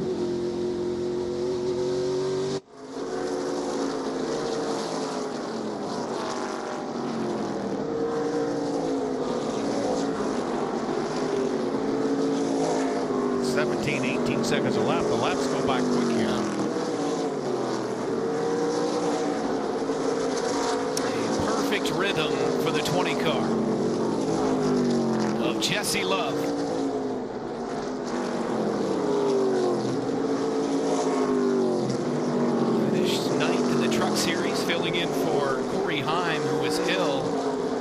Speaker 4: (17, 18 seconds a lap. The laps go by quick here.
Speaker 1: A perfect rhythm for the 20 car of Jesse Love. Finished 9th in the Truck Series, filling in for Corey Heim, who was ill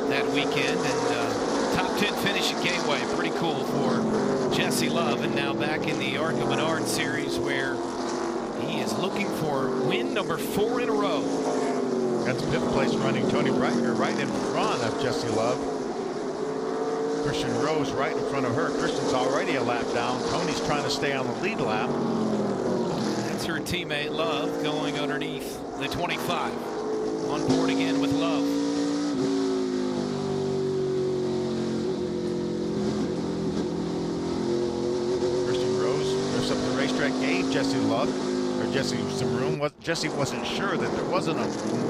Speaker 1: that weekend, and top 10 finish at Gateway. Pretty cool for Jesse Love, and now back in the ARCA Menards Series, where he is looking for win number 4 in a row.
Speaker 4: That's 5th place running Tony Breitner right in front of Jesse Love. Christian Rose right in front of her. Christian's already a lap down. Tony's trying to stay on the lead lap.
Speaker 1: That's her teammate Love going underneath the 25. On board again with Love.
Speaker 4: Christian Rose drifts up the racetrack, gave Jesse Love, or Jesse some room. Jesse wasn't sure that there wasn't enough room.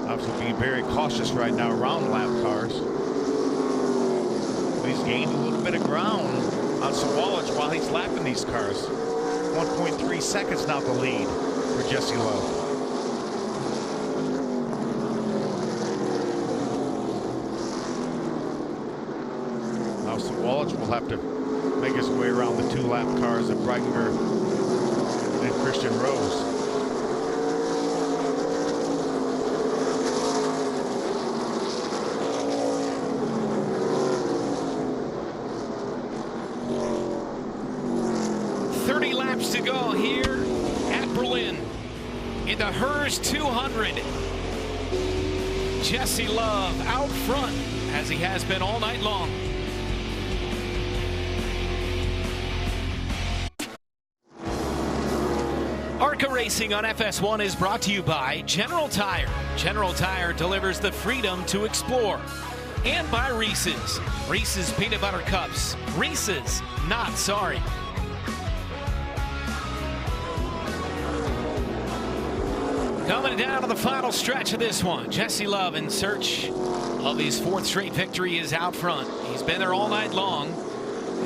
Speaker 4: Obviously being very cautious right now around lap cars. But he's gained a little bit of ground on Sawalich while he's lapping these cars. 1.3 seconds now the lead for Jesse Love. Now Sawalich will have to make his way around the 2 lap cars of Breitinger and Christian Rose.
Speaker 1: To go here at Berlin in the Hers 200. Jesse Love out front as he has been all night long. ARCA Racing on FS1 is brought to you by General Tire. General Tire delivers the freedom to explore. And by Reese's. Reese's Peanut Butter Cups. Reese's, not sorry. Coming down to the final stretch of this one. Jesse Love in search of his 4th straight victory is out front. He's been there all night long.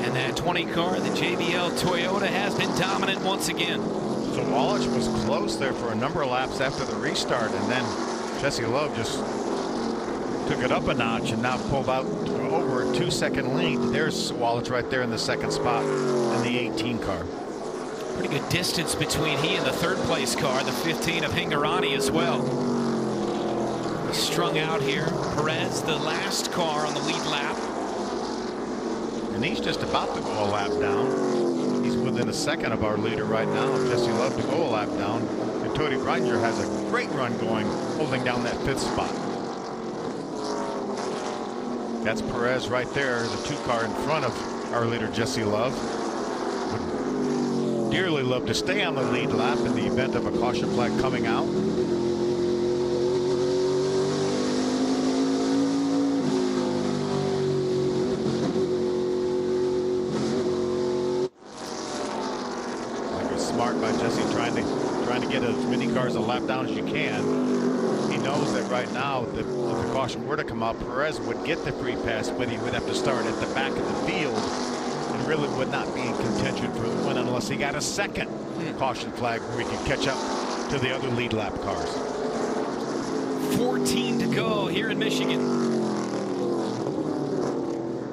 Speaker 1: And that 20 car, the JBL Toyota, has been dominant once again.
Speaker 4: So Sawalich was close there for a number of laps after the restart. And then Jesse Love just took it up a notch and now pulled out over a 2-second lead. There's Sawalich right there in the 2nd spot in the 18 car.
Speaker 1: Pretty good distance between he and the 3rd place car, the 15 of Hingorani as well. He's strung out here. Perez, the last car on the lead lap.
Speaker 4: And he's just about to go a lap down. He's within a second of our leader right now. Jesse Love to go a lap down. And Tony Breitinger has a great run going, holding down that 5th spot. That's Perez right there, the 2 car in front of our leader, Jesse Love. Dearly love to stay on the lead lap in the event of a caution flag coming out. Like it's smart by Jesse trying to get as many cars a lap down as you can. He knows that right now that if the caution were to come out, Perez would get the free pass, but he would have to start at the back of the field. Really would not be in contention for the win unless he got a 2nd caution flag where he could catch up to the other lead lap cars.
Speaker 1: 14 to go here in Michigan.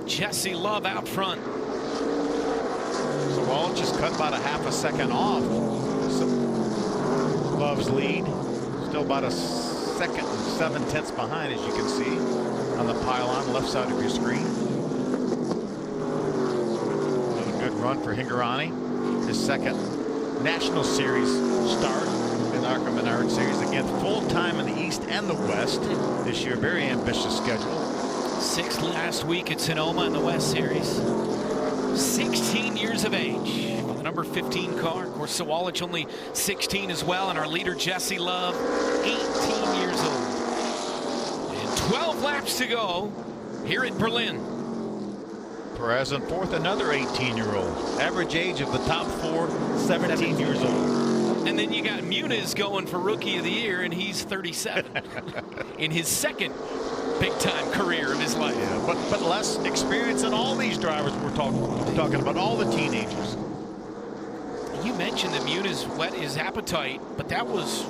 Speaker 1: Jesse Love out front.
Speaker 4: Sawalich just cut about a half a second off Love's lead. Still about a 2nd and 7/10 behind, as you can see on the pylon left side of your screen. Run for Hingorani, his 2nd National Series start in the ARCA Menards Series. Again, full time in the East and the West this year. Very ambitious schedule.
Speaker 1: 6th last week at Sonoma in the West Series. 16 years of age for the number 15 car. Of course, Sawalich only 16 as well, and our leader Jesse Love, 18 years old. And 12 laps to go here at Berlin.
Speaker 4: Perez in 4th, another 18-year-old. Average age of the top 4, 17 years old.
Speaker 1: And then you got Muniz going for Rookie of the Year, and he's 37 in his 2nd big-time career of his life.
Speaker 4: Yeah, but less experience than all these drivers we're talking about, all the teenagers.
Speaker 1: You mentioned that Muniz whet his appetite, but that was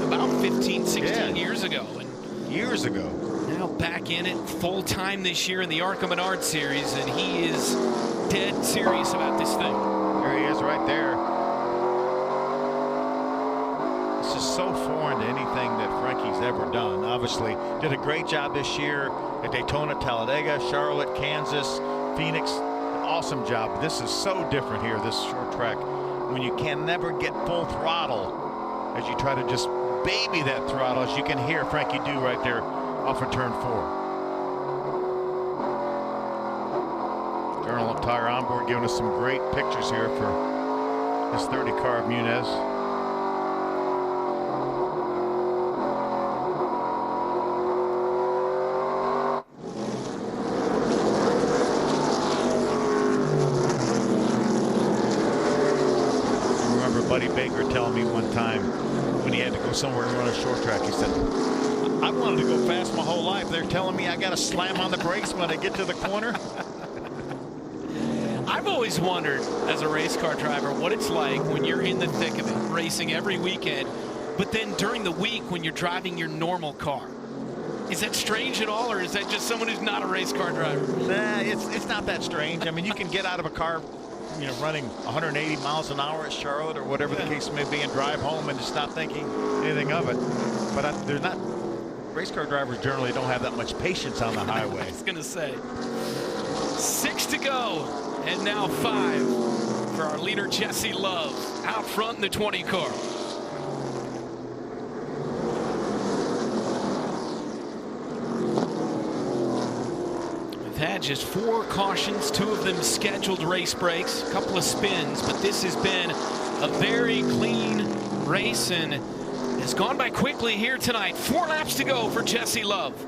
Speaker 1: about 15, 16 years ago. And
Speaker 4: years ago.
Speaker 1: Now back in it full time this year in the ARCA Menards Series, and he is dead serious about this thing.
Speaker 4: There he is right there. This is so foreign to anything that Frankie's ever done. Obviously did a great job this year at Daytona, Talladega, Charlotte, Kansas, Phoenix. An awesome job. This is so different here, this short track, when you can never get full throttle as you try to just baby that throttle, as you can hear Frankie do right there off of turn 4. Journal of Tire Onboard giving us some great pictures here for this 30 car of Muniz. Buddy Baker telling me one time when he had to go somewhere and run a short track, he said, I wanted to go fast my whole life. They're telling me I got to slam on the brakes when I get to the corner.
Speaker 1: I've always wondered as a race car driver what it's like when you're in the thick of it, racing every weekend, but then during the week when you're driving your normal car. Is that strange at all, or is that just someone who's not a race car driver?
Speaker 4: Nah, it's not that strange. I mean, you can get out of a car, you know, running 180 miles an hour at Charlotte or whatever the case may be and drive home and just not thinking anything of it. But they're not, race car drivers generally don't have that much patience on the highway.
Speaker 1: I was going to say. 6 to go, and now 5 for our leader, Jesse Love, out front in the 20 car. Had just 4 cautions, 2 of them scheduled race breaks, a couple of spins, but this has been a very clean race and has gone by quickly here tonight. 4 laps to go for Jesse Love.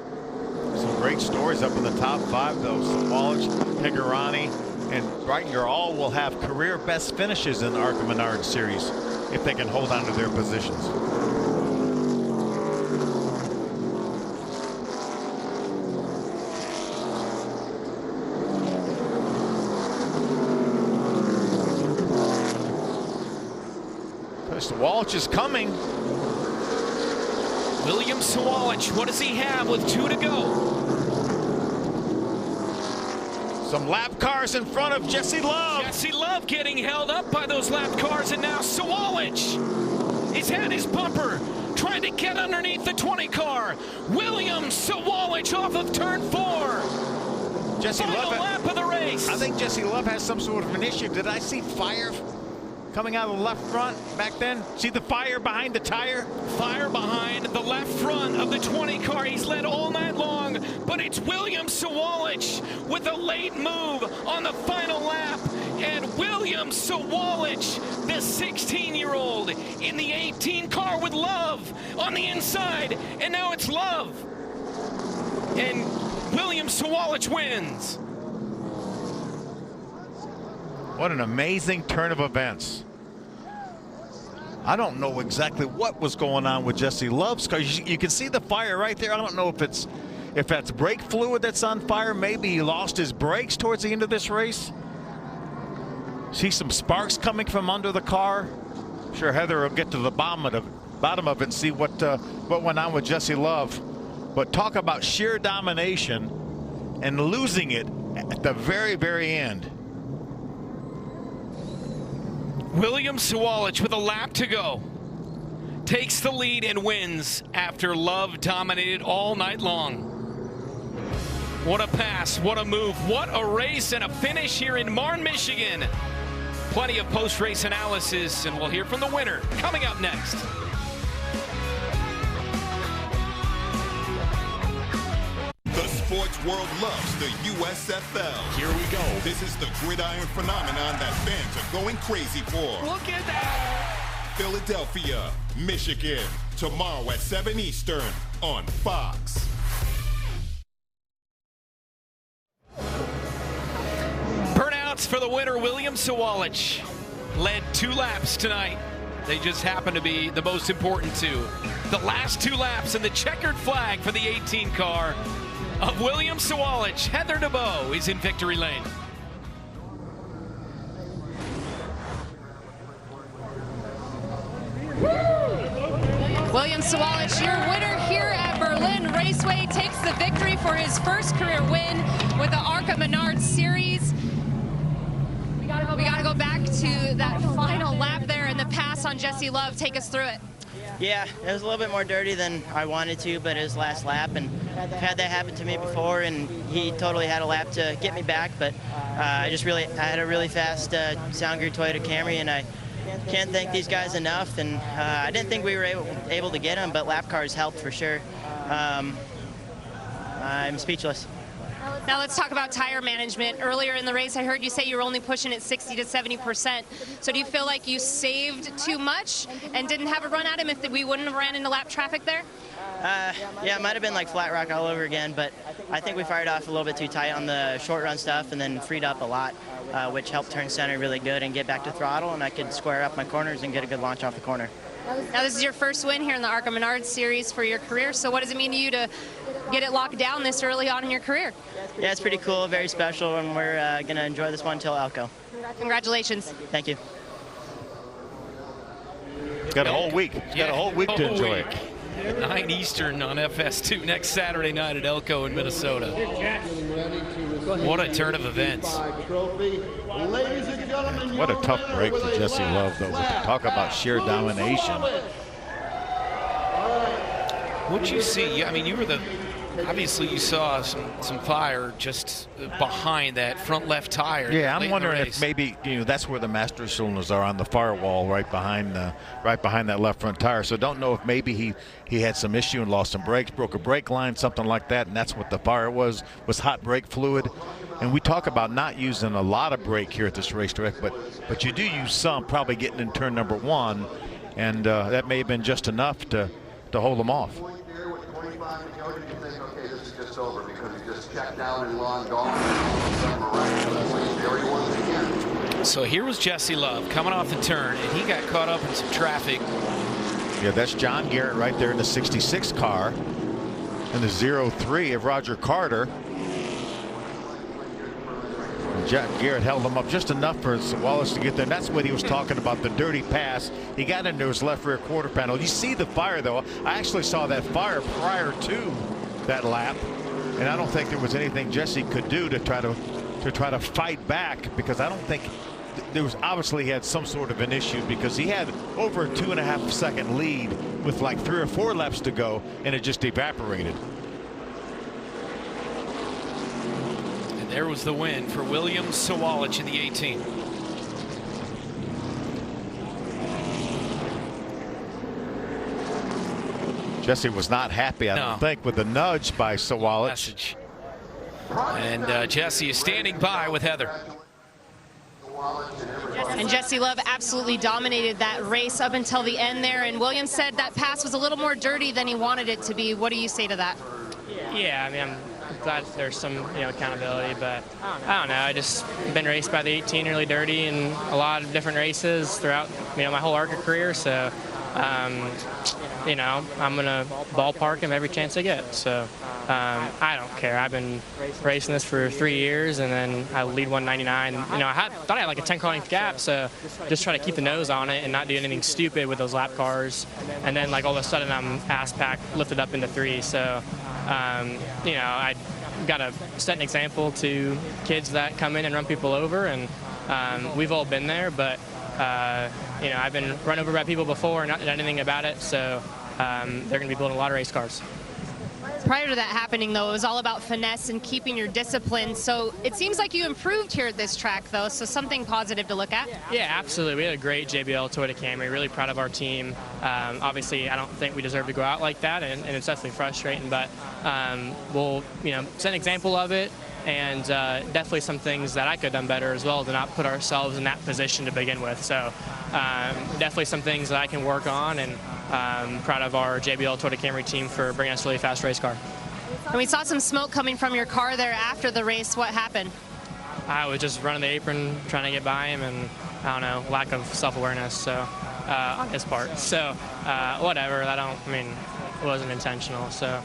Speaker 4: Some great stories up in the top 5 though. Sawalich, Higurani, and Breitinger all will have career best finishes in the ARCA Menards series if they can hold on to their positions. Sawalich is coming.
Speaker 1: William Sawalich, what does he have with 2 to go?
Speaker 4: Some lap cars in front of Jesse Love.
Speaker 1: Jesse Love getting held up by those lap cars, and now Sawalich. He's had his bumper, trying to get underneath the 20 car. William Sawalich off of turn 4.
Speaker 4: Jesse
Speaker 1: Final
Speaker 4: Love.
Speaker 1: lap of the race.
Speaker 4: I think Jesse Love has some sort of an issue. Did I see fire coming out of the left front back then? See the fire behind the tire?
Speaker 1: Fire behind the left front of the 20 car. He's led all night long, but it's William Sawalich with a late move on the final lap. And William Sawalich, the 16-year-old, in the 18 car with Love on the inside. And now it's Love. And William Sawalich wins.
Speaker 4: What an amazing turn of events. I don't know exactly what was going on with Jesse Love's car. You can see the fire right there. I don't know if that's brake fluid that's on fire. Maybe he lost his brakes towards the end of this race. See some sparks coming from under the car. I'm sure Heather will get to the bottom of it and see what went on with Jesse Love. But talk about sheer domination and losing it at the very, very end.
Speaker 1: William Sawalich with a lap to go takes the lead and wins after Love dominated all night long. What a pass, what a move, what a race and a finish here in Marne, Michigan. Plenty of post-race analysis, and we'll hear from the winner coming up next.
Speaker 7: The sports world loves the USFL. Here we go. This is the gridiron phenomenon that fans are going crazy for.
Speaker 1: Look at that.
Speaker 7: Philadelphia, Michigan. Tomorrow at 7 Eastern on Fox.
Speaker 1: Burnouts for the winner, William Sawalich. Led 2 laps tonight. They just happen to be the most important 2. The last 2 laps and the checkered flag for the 18 car of William Sawalich. Heather DeBow is in victory lane.
Speaker 6: William Sawalich, your winner here at Berlin Raceway, takes the victory for his first career win with the ARCA Menards Series. We gotta go back to that final lap there and the pass on Jesse Love. Take us through it.
Speaker 8: Yeah, it was a little bit more dirty than I wanted to, but it was last lap, and I've had that happen to me before, and he totally had a lap to get me back, but I had a really fast Sound Gear Toyota Camry, and I can't thank these guys enough, and I didn't think we were able to get them, but lap cars helped for sure. I'm speechless.
Speaker 6: Now let's talk about tire management. Earlier in the race, I heard you say you were only pushing it 60 to 70%. So do you feel like you saved too much and didn't have a run at him if we wouldn't have ran into lap traffic there?
Speaker 8: Yeah, it might have been like flat rock all over again, but I think we fired off a little bit too tight on the short run stuff and then freed up a lot, which helped turn center really good and get back to throttle, and I could square up my corners and get a good launch off the corner.
Speaker 6: Now this is your first win here in the ARCA Menards series for your career, so what does it mean to you to get it locked down this early on in your career?
Speaker 8: Yeah, it's pretty cool, very special, and we're going to enjoy this one until Elko.
Speaker 6: Congratulations.
Speaker 8: Thank you.
Speaker 4: Got a whole week. Got a whole week to enjoy it.
Speaker 1: 9 Eastern on FS2 next Saturday night at Elko in Minnesota. What a turn of events.
Speaker 4: What a tough break for Jesse Love, though. Talk about sheer domination.
Speaker 1: What'd you see? I mean, you were obviously you saw some fire just behind that front left tire.
Speaker 4: Yeah, I'm wondering if maybe that's where the master cylinders are, on the firewall right behind that left front tire. So don't know if maybe he had some issue and lost some brakes, broke a brake line, something like that, and that's what the fire was hot brake fluid. And we talk about not using a lot of brake here at this racetrack, but you do use some, probably getting in turn number 1, and that may have been just enough to hold them off.
Speaker 9: Over because he just checked down and long gone. There he was again.
Speaker 1: So here was Jesse Love coming off the turn, and he got caught up in some traffic.
Speaker 4: Yeah, that's John Garrett right there in the 66 car, and the 03 of Roger Carter. And John Garrett held him up just enough for Wallace to get there. And that's what he was talking about, the dirty pass. He got into his left rear quarter panel. You see the fire, though. I actually saw that fire prior to that lap, and I don't think there was anything Jesse could do to try to fight back, because I don't think there was, obviously he had some sort of an issue, because he had over a 2.5 second lead with like 3 or 4 laps to go, and it just evaporated.
Speaker 1: And there was the win for William Sawalich in the 18.
Speaker 4: Jesse was not happy, I don't think, with the nudge by Sawalich.
Speaker 1: And Jesse is standing by with Heather.
Speaker 6: And Jesse Love absolutely dominated that race up until the end there, and Williams said that pass was a little more dirty than he wanted it to be. What do you say to that?
Speaker 5: Yeah, I mean, I'm glad there's some accountability, but I don't know. I just been raced by the 18 really dirty in a lot of different races throughout my whole ARCA career, so I'm gonna ballpark him every chance I get. So I don't care. I've been racing this for 3 years, and then I lead 199. I thought I had like a 10-car length gap, so just try to keep the nose on it and not do anything stupid with those lap cars. And then like all of a sudden I'm ass pack lifted up into 3. So I got to set an example to kids that come in and run people over, and we've all been there, but I've been run over by people before and not done anything about it, so they're going to be building a lot of race cars.
Speaker 6: Prior to that happening, though, it was all about finesse and keeping your discipline. So it seems like you improved here at this track, though, so something positive to look at.
Speaker 5: Yeah, absolutely. We had a great JBL Toyota Camry. Really proud of our team. Obviously, I don't think we deserve to go out like that, and it's definitely frustrating, but we'll set an example of it. And definitely some things that I could have done better as well to not put ourselves in that position to begin with. So definitely some things that I can work on, and proud of our JBL Toyota Camry team for bringing us a really fast race car.
Speaker 6: And we saw some smoke coming from your car there after the race. What happened?
Speaker 5: I was just running the apron trying to get by him, and I don't know, lack of self-awareness on his part. So whatever, it wasn't intentional. So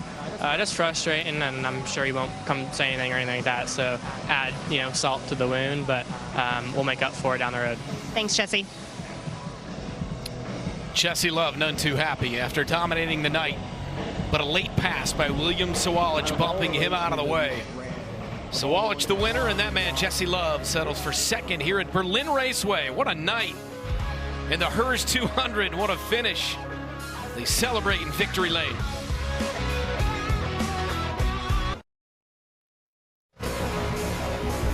Speaker 5: just frustrating, and I'm sure he won't come say anything or anything like that. So add salt to the wound, but we'll make up for it down the road.
Speaker 6: Thanks, Jesse.
Speaker 1: Jesse Love none too happy after dominating the night, but a late pass by William Sawalich bumping him out of the way. Sawalich the winner, and that man Jesse Love settles for second here at Berlin Raceway. What a night in the Hers 200. What a finish. They celebrate in victory lane.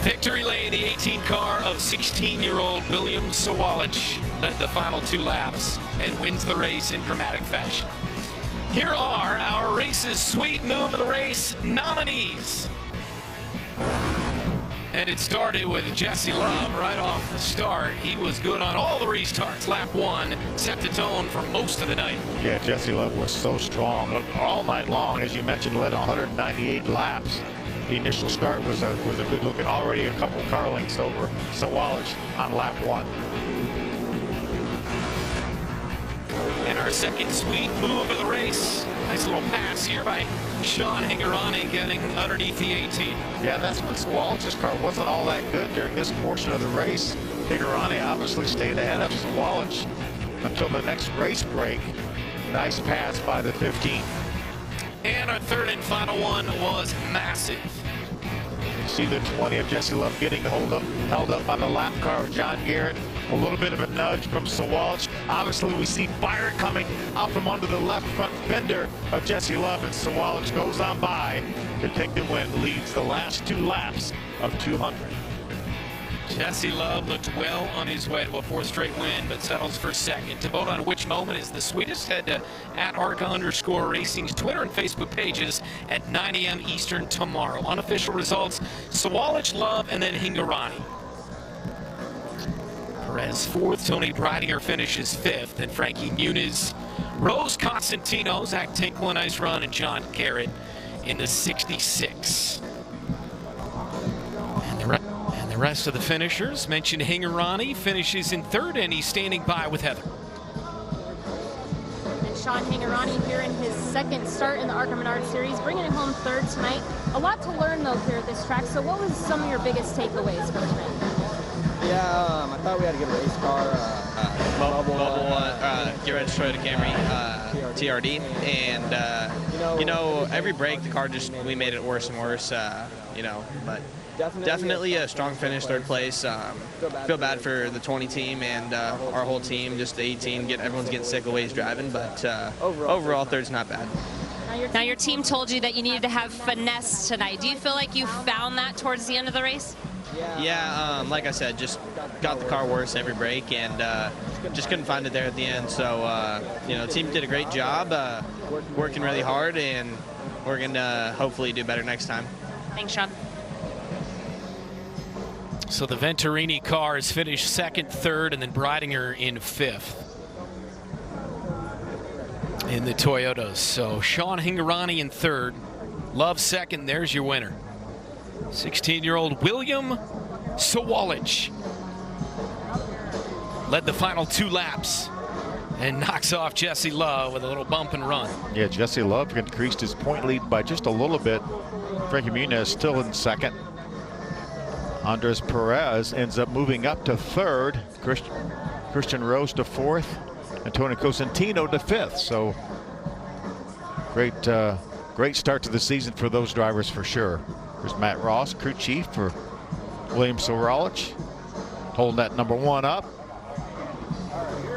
Speaker 1: Victory lane, the 18 car of 16-year-old William Sawalich led the final 2 laps and wins the race in dramatic fashion. Here are our race's sweet move of the race nominees. And it started with Jesse Love right off the start. He was good on all the restarts. Lap 1 set the tone for most of the night.
Speaker 4: Yeah, Jesse Love was so strong all night long. As you mentioned, led 198 laps. The initial start was a good looking, already a couple car lengths over Sawalich on lap 1.
Speaker 1: And our second sweet move of the race. Nice little pass here by Sean Hingorani getting underneath the 18.
Speaker 4: Yeah, that's when Sawalich's car wasn't all that good during this portion of the race. Hingorani obviously stayed ahead of Sawalich until the next race break. Nice pass by the 15.
Speaker 1: And our third and final one was massive.
Speaker 4: You see the 20 of Jesse Love getting held up by the lap car of John Garrett. A little bit of a nudge from Sawalich. Obviously, we see fire coming out from under the left front fender of Jesse Love, and Sawalich goes on by to take the win, leads the last 2 laps of 200.
Speaker 1: Jesse Love looked well on his way to a 4th straight win, but settles for second. To vote on which moment is the sweetest, head to @ARCA_Racing's Twitter and Facebook pages at 9 a.m. Eastern tomorrow. Unofficial results, Sawalich, Love, and then Hingorani. Perez 4th, Tony Breidinger finishes 5th, and Frankie Muniz, Rose Constantino, Zach Tinkle, a nice run, and John Garrett in the 66. And the rest of the finishers, mentioned Hingorani, finishes in 3rd, and he's standing by with Heather.
Speaker 10: And Sean Hingorani here in his 2nd start in the ARCA Menards Series, bringing it home 3rd tonight. A lot to learn, though, here at this track. So what was some of your biggest takeaways from tonight?
Speaker 11: Yeah, I thought we had a good race car.
Speaker 12: Mobile Garage Toyota Camry TRD, and you know, every break the car we made it worse and worse. But definitely a strong finish, 3rd place. Feel bad for the 20 team and our whole team, just the 18. Everyone's getting sick of the way he's driving, but overall 3rd's not bad.
Speaker 6: Now your team told you that you needed to have finesse tonight. Do you feel like you found that towards the end of the race?
Speaker 12: Yeah, like I said, just got the car worse every break, and just couldn't find it there at the end. So, team did a great job, working really hard, and we're going to hopefully do better next time.
Speaker 6: Thanks, Sean.
Speaker 1: So the Venturini cars finished 2nd, 3rd, and then Breidinger in 5th in the Toyotas. So Sean Hingorani in 3rd, Love 2nd. There's your winner. 16-year-old William Sawalich led the final 2 laps and knocks off Jesse Love with a little bump and run.
Speaker 4: Yeah, Jesse Love increased his point lead by just a little bit. Frankie Muniz still in 2nd. Andres Perez ends up moving up to 3rd. Christian Rose to 4th. And Tony Cosentino to 5th. So great start to the season for those drivers for sure. There's Matt Ross, crew chief for William Sawalich, holding that number 1 up.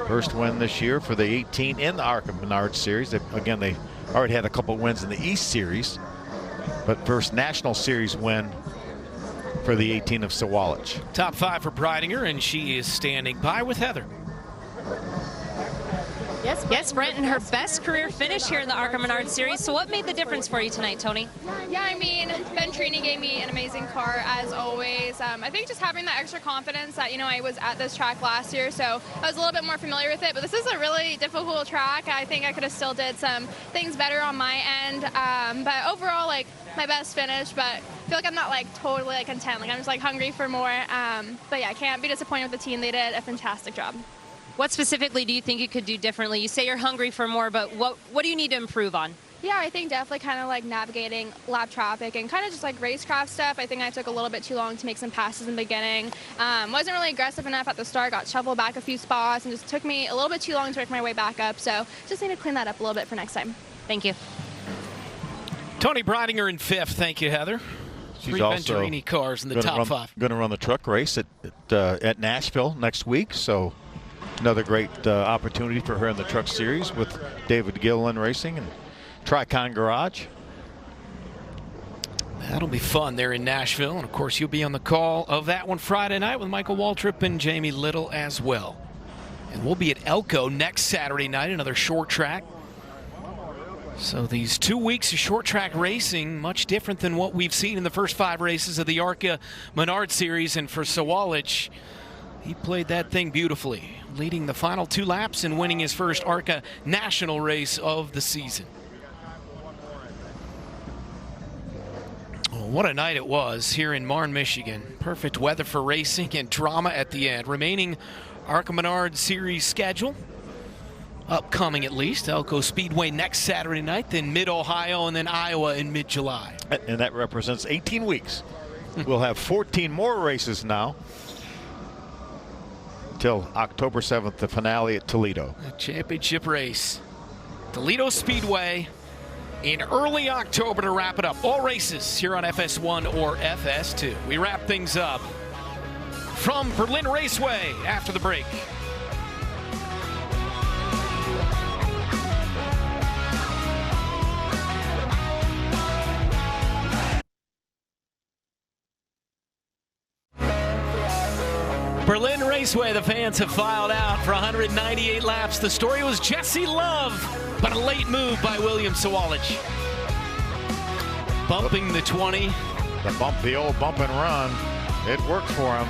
Speaker 4: First win this year for the 18 in the ARCA Menards Series. They already had a couple wins in the East Series, but first National Series win for the 18 of Sawalich.
Speaker 1: Top 5 for Breidinger, and she is standing by with Heather.
Speaker 6: Yes, Brent, and her best career finish here in the ARCA Menards Series. So what made the difference for you tonight, Tony?
Speaker 13: Yeah, I mean, Venturini gave me an amazing car, as always. I think just having that extra confidence that, I was at this track last year, so I was a little bit more familiar with it. But this is a really difficult track. I think I could have still did some things better on my end. But overall, my best finish, but I feel like I'm not, totally, content. I'm just, hungry for more. But, yeah, I can't be disappointed with the team. They did a fantastic job.
Speaker 6: What specifically do you think you could do differently? You say you're hungry for more, but what do you need to improve on?
Speaker 13: Yeah, I think definitely kind of navigating lap traffic and kind of just racecraft stuff. I think I took a little bit too long to make some passes in the beginning. Wasn't really aggressive enough at the start, got shuffled back a few spots, and just took me a little bit too long to work my way back up. So just need to clean that up a little bit for next time.
Speaker 6: Thank you.
Speaker 1: Tony Breidinger in 5th. Thank you, Heather.
Speaker 4: She's
Speaker 1: 3 Venturini cars in the top 5.
Speaker 4: Going to run the truck race at Nashville next week. So another great opportunity for her in the truck series with David Gilliland Racing and Tricon Garage.
Speaker 1: That'll be fun there in Nashville. And, of course, you'll be on the call of that one Friday night with Michael Waltrip and Jamie Little as well. And we'll be at Elko next Saturday night, another short track. So these 2 weeks of short track racing, much different than what we've seen in the first 5 races of the ARCA Menards series. And for Sawalich, he played that thing beautifully, leading the final 2 laps and winning his first ARCA national race of the season. Oh, what a night it was here in Marne, Michigan. Perfect weather for racing and drama at the end. Remaining ARCA Menards series schedule, upcoming at least, Elko Speedway next Saturday night, then Mid-Ohio, and then Iowa in mid-July.
Speaker 4: And that represents 18 weeks. We'll have 14 more races now till October 7th, the finale at Toledo.
Speaker 1: A championship race. Toledo Speedway in early October to wrap it up. All races here on FS1 or FS2. We wrap things up from Berlin Raceway after the break. Berlin Raceway, the fans have filed out for 198 laps. The story was Jesse Love, but a late move by William Sawalich. Bumping the 20.
Speaker 4: The old bump and run. It worked for him.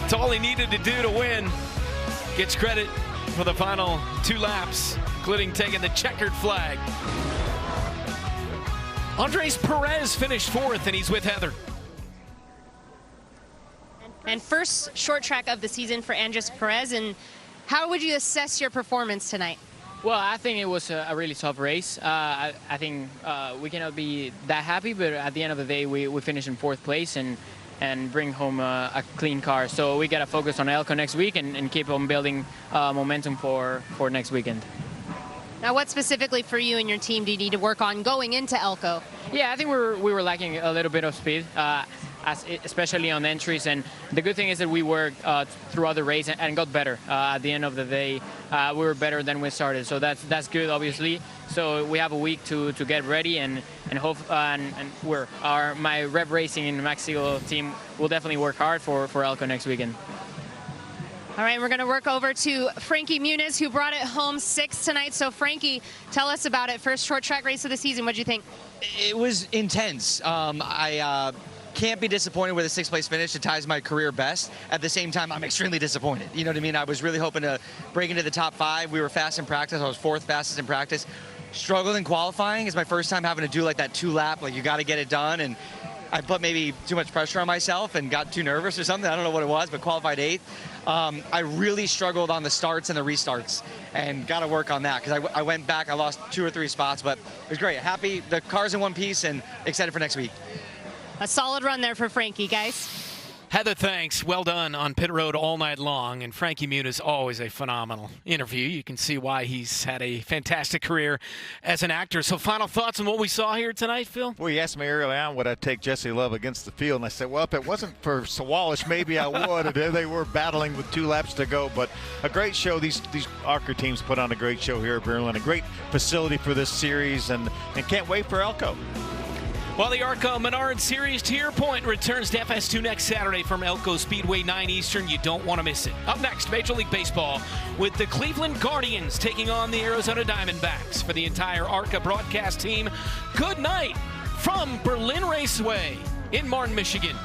Speaker 1: It's all he needed to do to win. Gets credit for the final 2 laps, including taking the checkered flag. Andres Perez finished 4th, and he's with Heather.
Speaker 6: And first short track of the season for Andres Perez. And how would you assess your performance tonight?
Speaker 5: Well, I think it was a really tough race. I think we cannot be that happy, but at the end of the day, we finished in 4th place and bring home a clean car. So we got to focus on Elko next week and keep on building momentum for next weekend.
Speaker 6: Now, what specifically for you and your team do you need to work on going into Elko?
Speaker 5: Yeah, I think we were lacking a little bit of speed. Especially on entries, and the good thing is that we worked throughout the race and got better. At the end of the day, we were better than we started, so that's good, obviously. So we have a week to get ready, and hope my Rev Racing and Mexico team will definitely work hard for Elko next weekend.
Speaker 6: All right, we're going to work over to Frankie Muniz, who brought it home 6th tonight. So, Frankie, tell us about it. First short track race of the season. What did you think?
Speaker 14: It was intense. I can't be disappointed with a 6th place finish. It ties my career best. At the same time, I'm extremely disappointed. You know what I mean? I was really hoping to break into the top 5. We were fast in practice. I was 4th fastest in practice. Struggled in qualifying. It's my first time having to do like that 2-lap, like you got to get it done. And I put maybe too much pressure on myself and got too nervous or something. I don't know what it was, but qualified 8th. I really struggled on the starts and the restarts and got to work on that because I went back. I lost 2 or 3 spots, but it was great. Happy. The car's in one piece and excited for next week.
Speaker 6: A solid run there for Frankie, guys.
Speaker 1: Heather, thanks. Well done on pit road all night long. And Frankie Muniz, always a phenomenal interview. You can see why he's had a fantastic career as an actor. So final thoughts on what we saw here tonight, Phil?
Speaker 4: Well, you asked me early on would I take Jesse Love against the field, and I said, well, if it wasn't for Sawalich, maybe I would. They were battling with 2 laps to go, but a great show. These ARCA teams put on a great show here at Berlin, a great facility for this series, and can't wait for Elko.
Speaker 1: Well, the ARCA Menards Series, to your point, returns to FS2 next Saturday from Elko Speedway, 9 Eastern. You don't want to miss it. Up next, Major League Baseball with the Cleveland Guardians taking on the Arizona Diamondbacks. For the entire ARCA broadcast team, good night from Berlin Raceway in Marne, Michigan.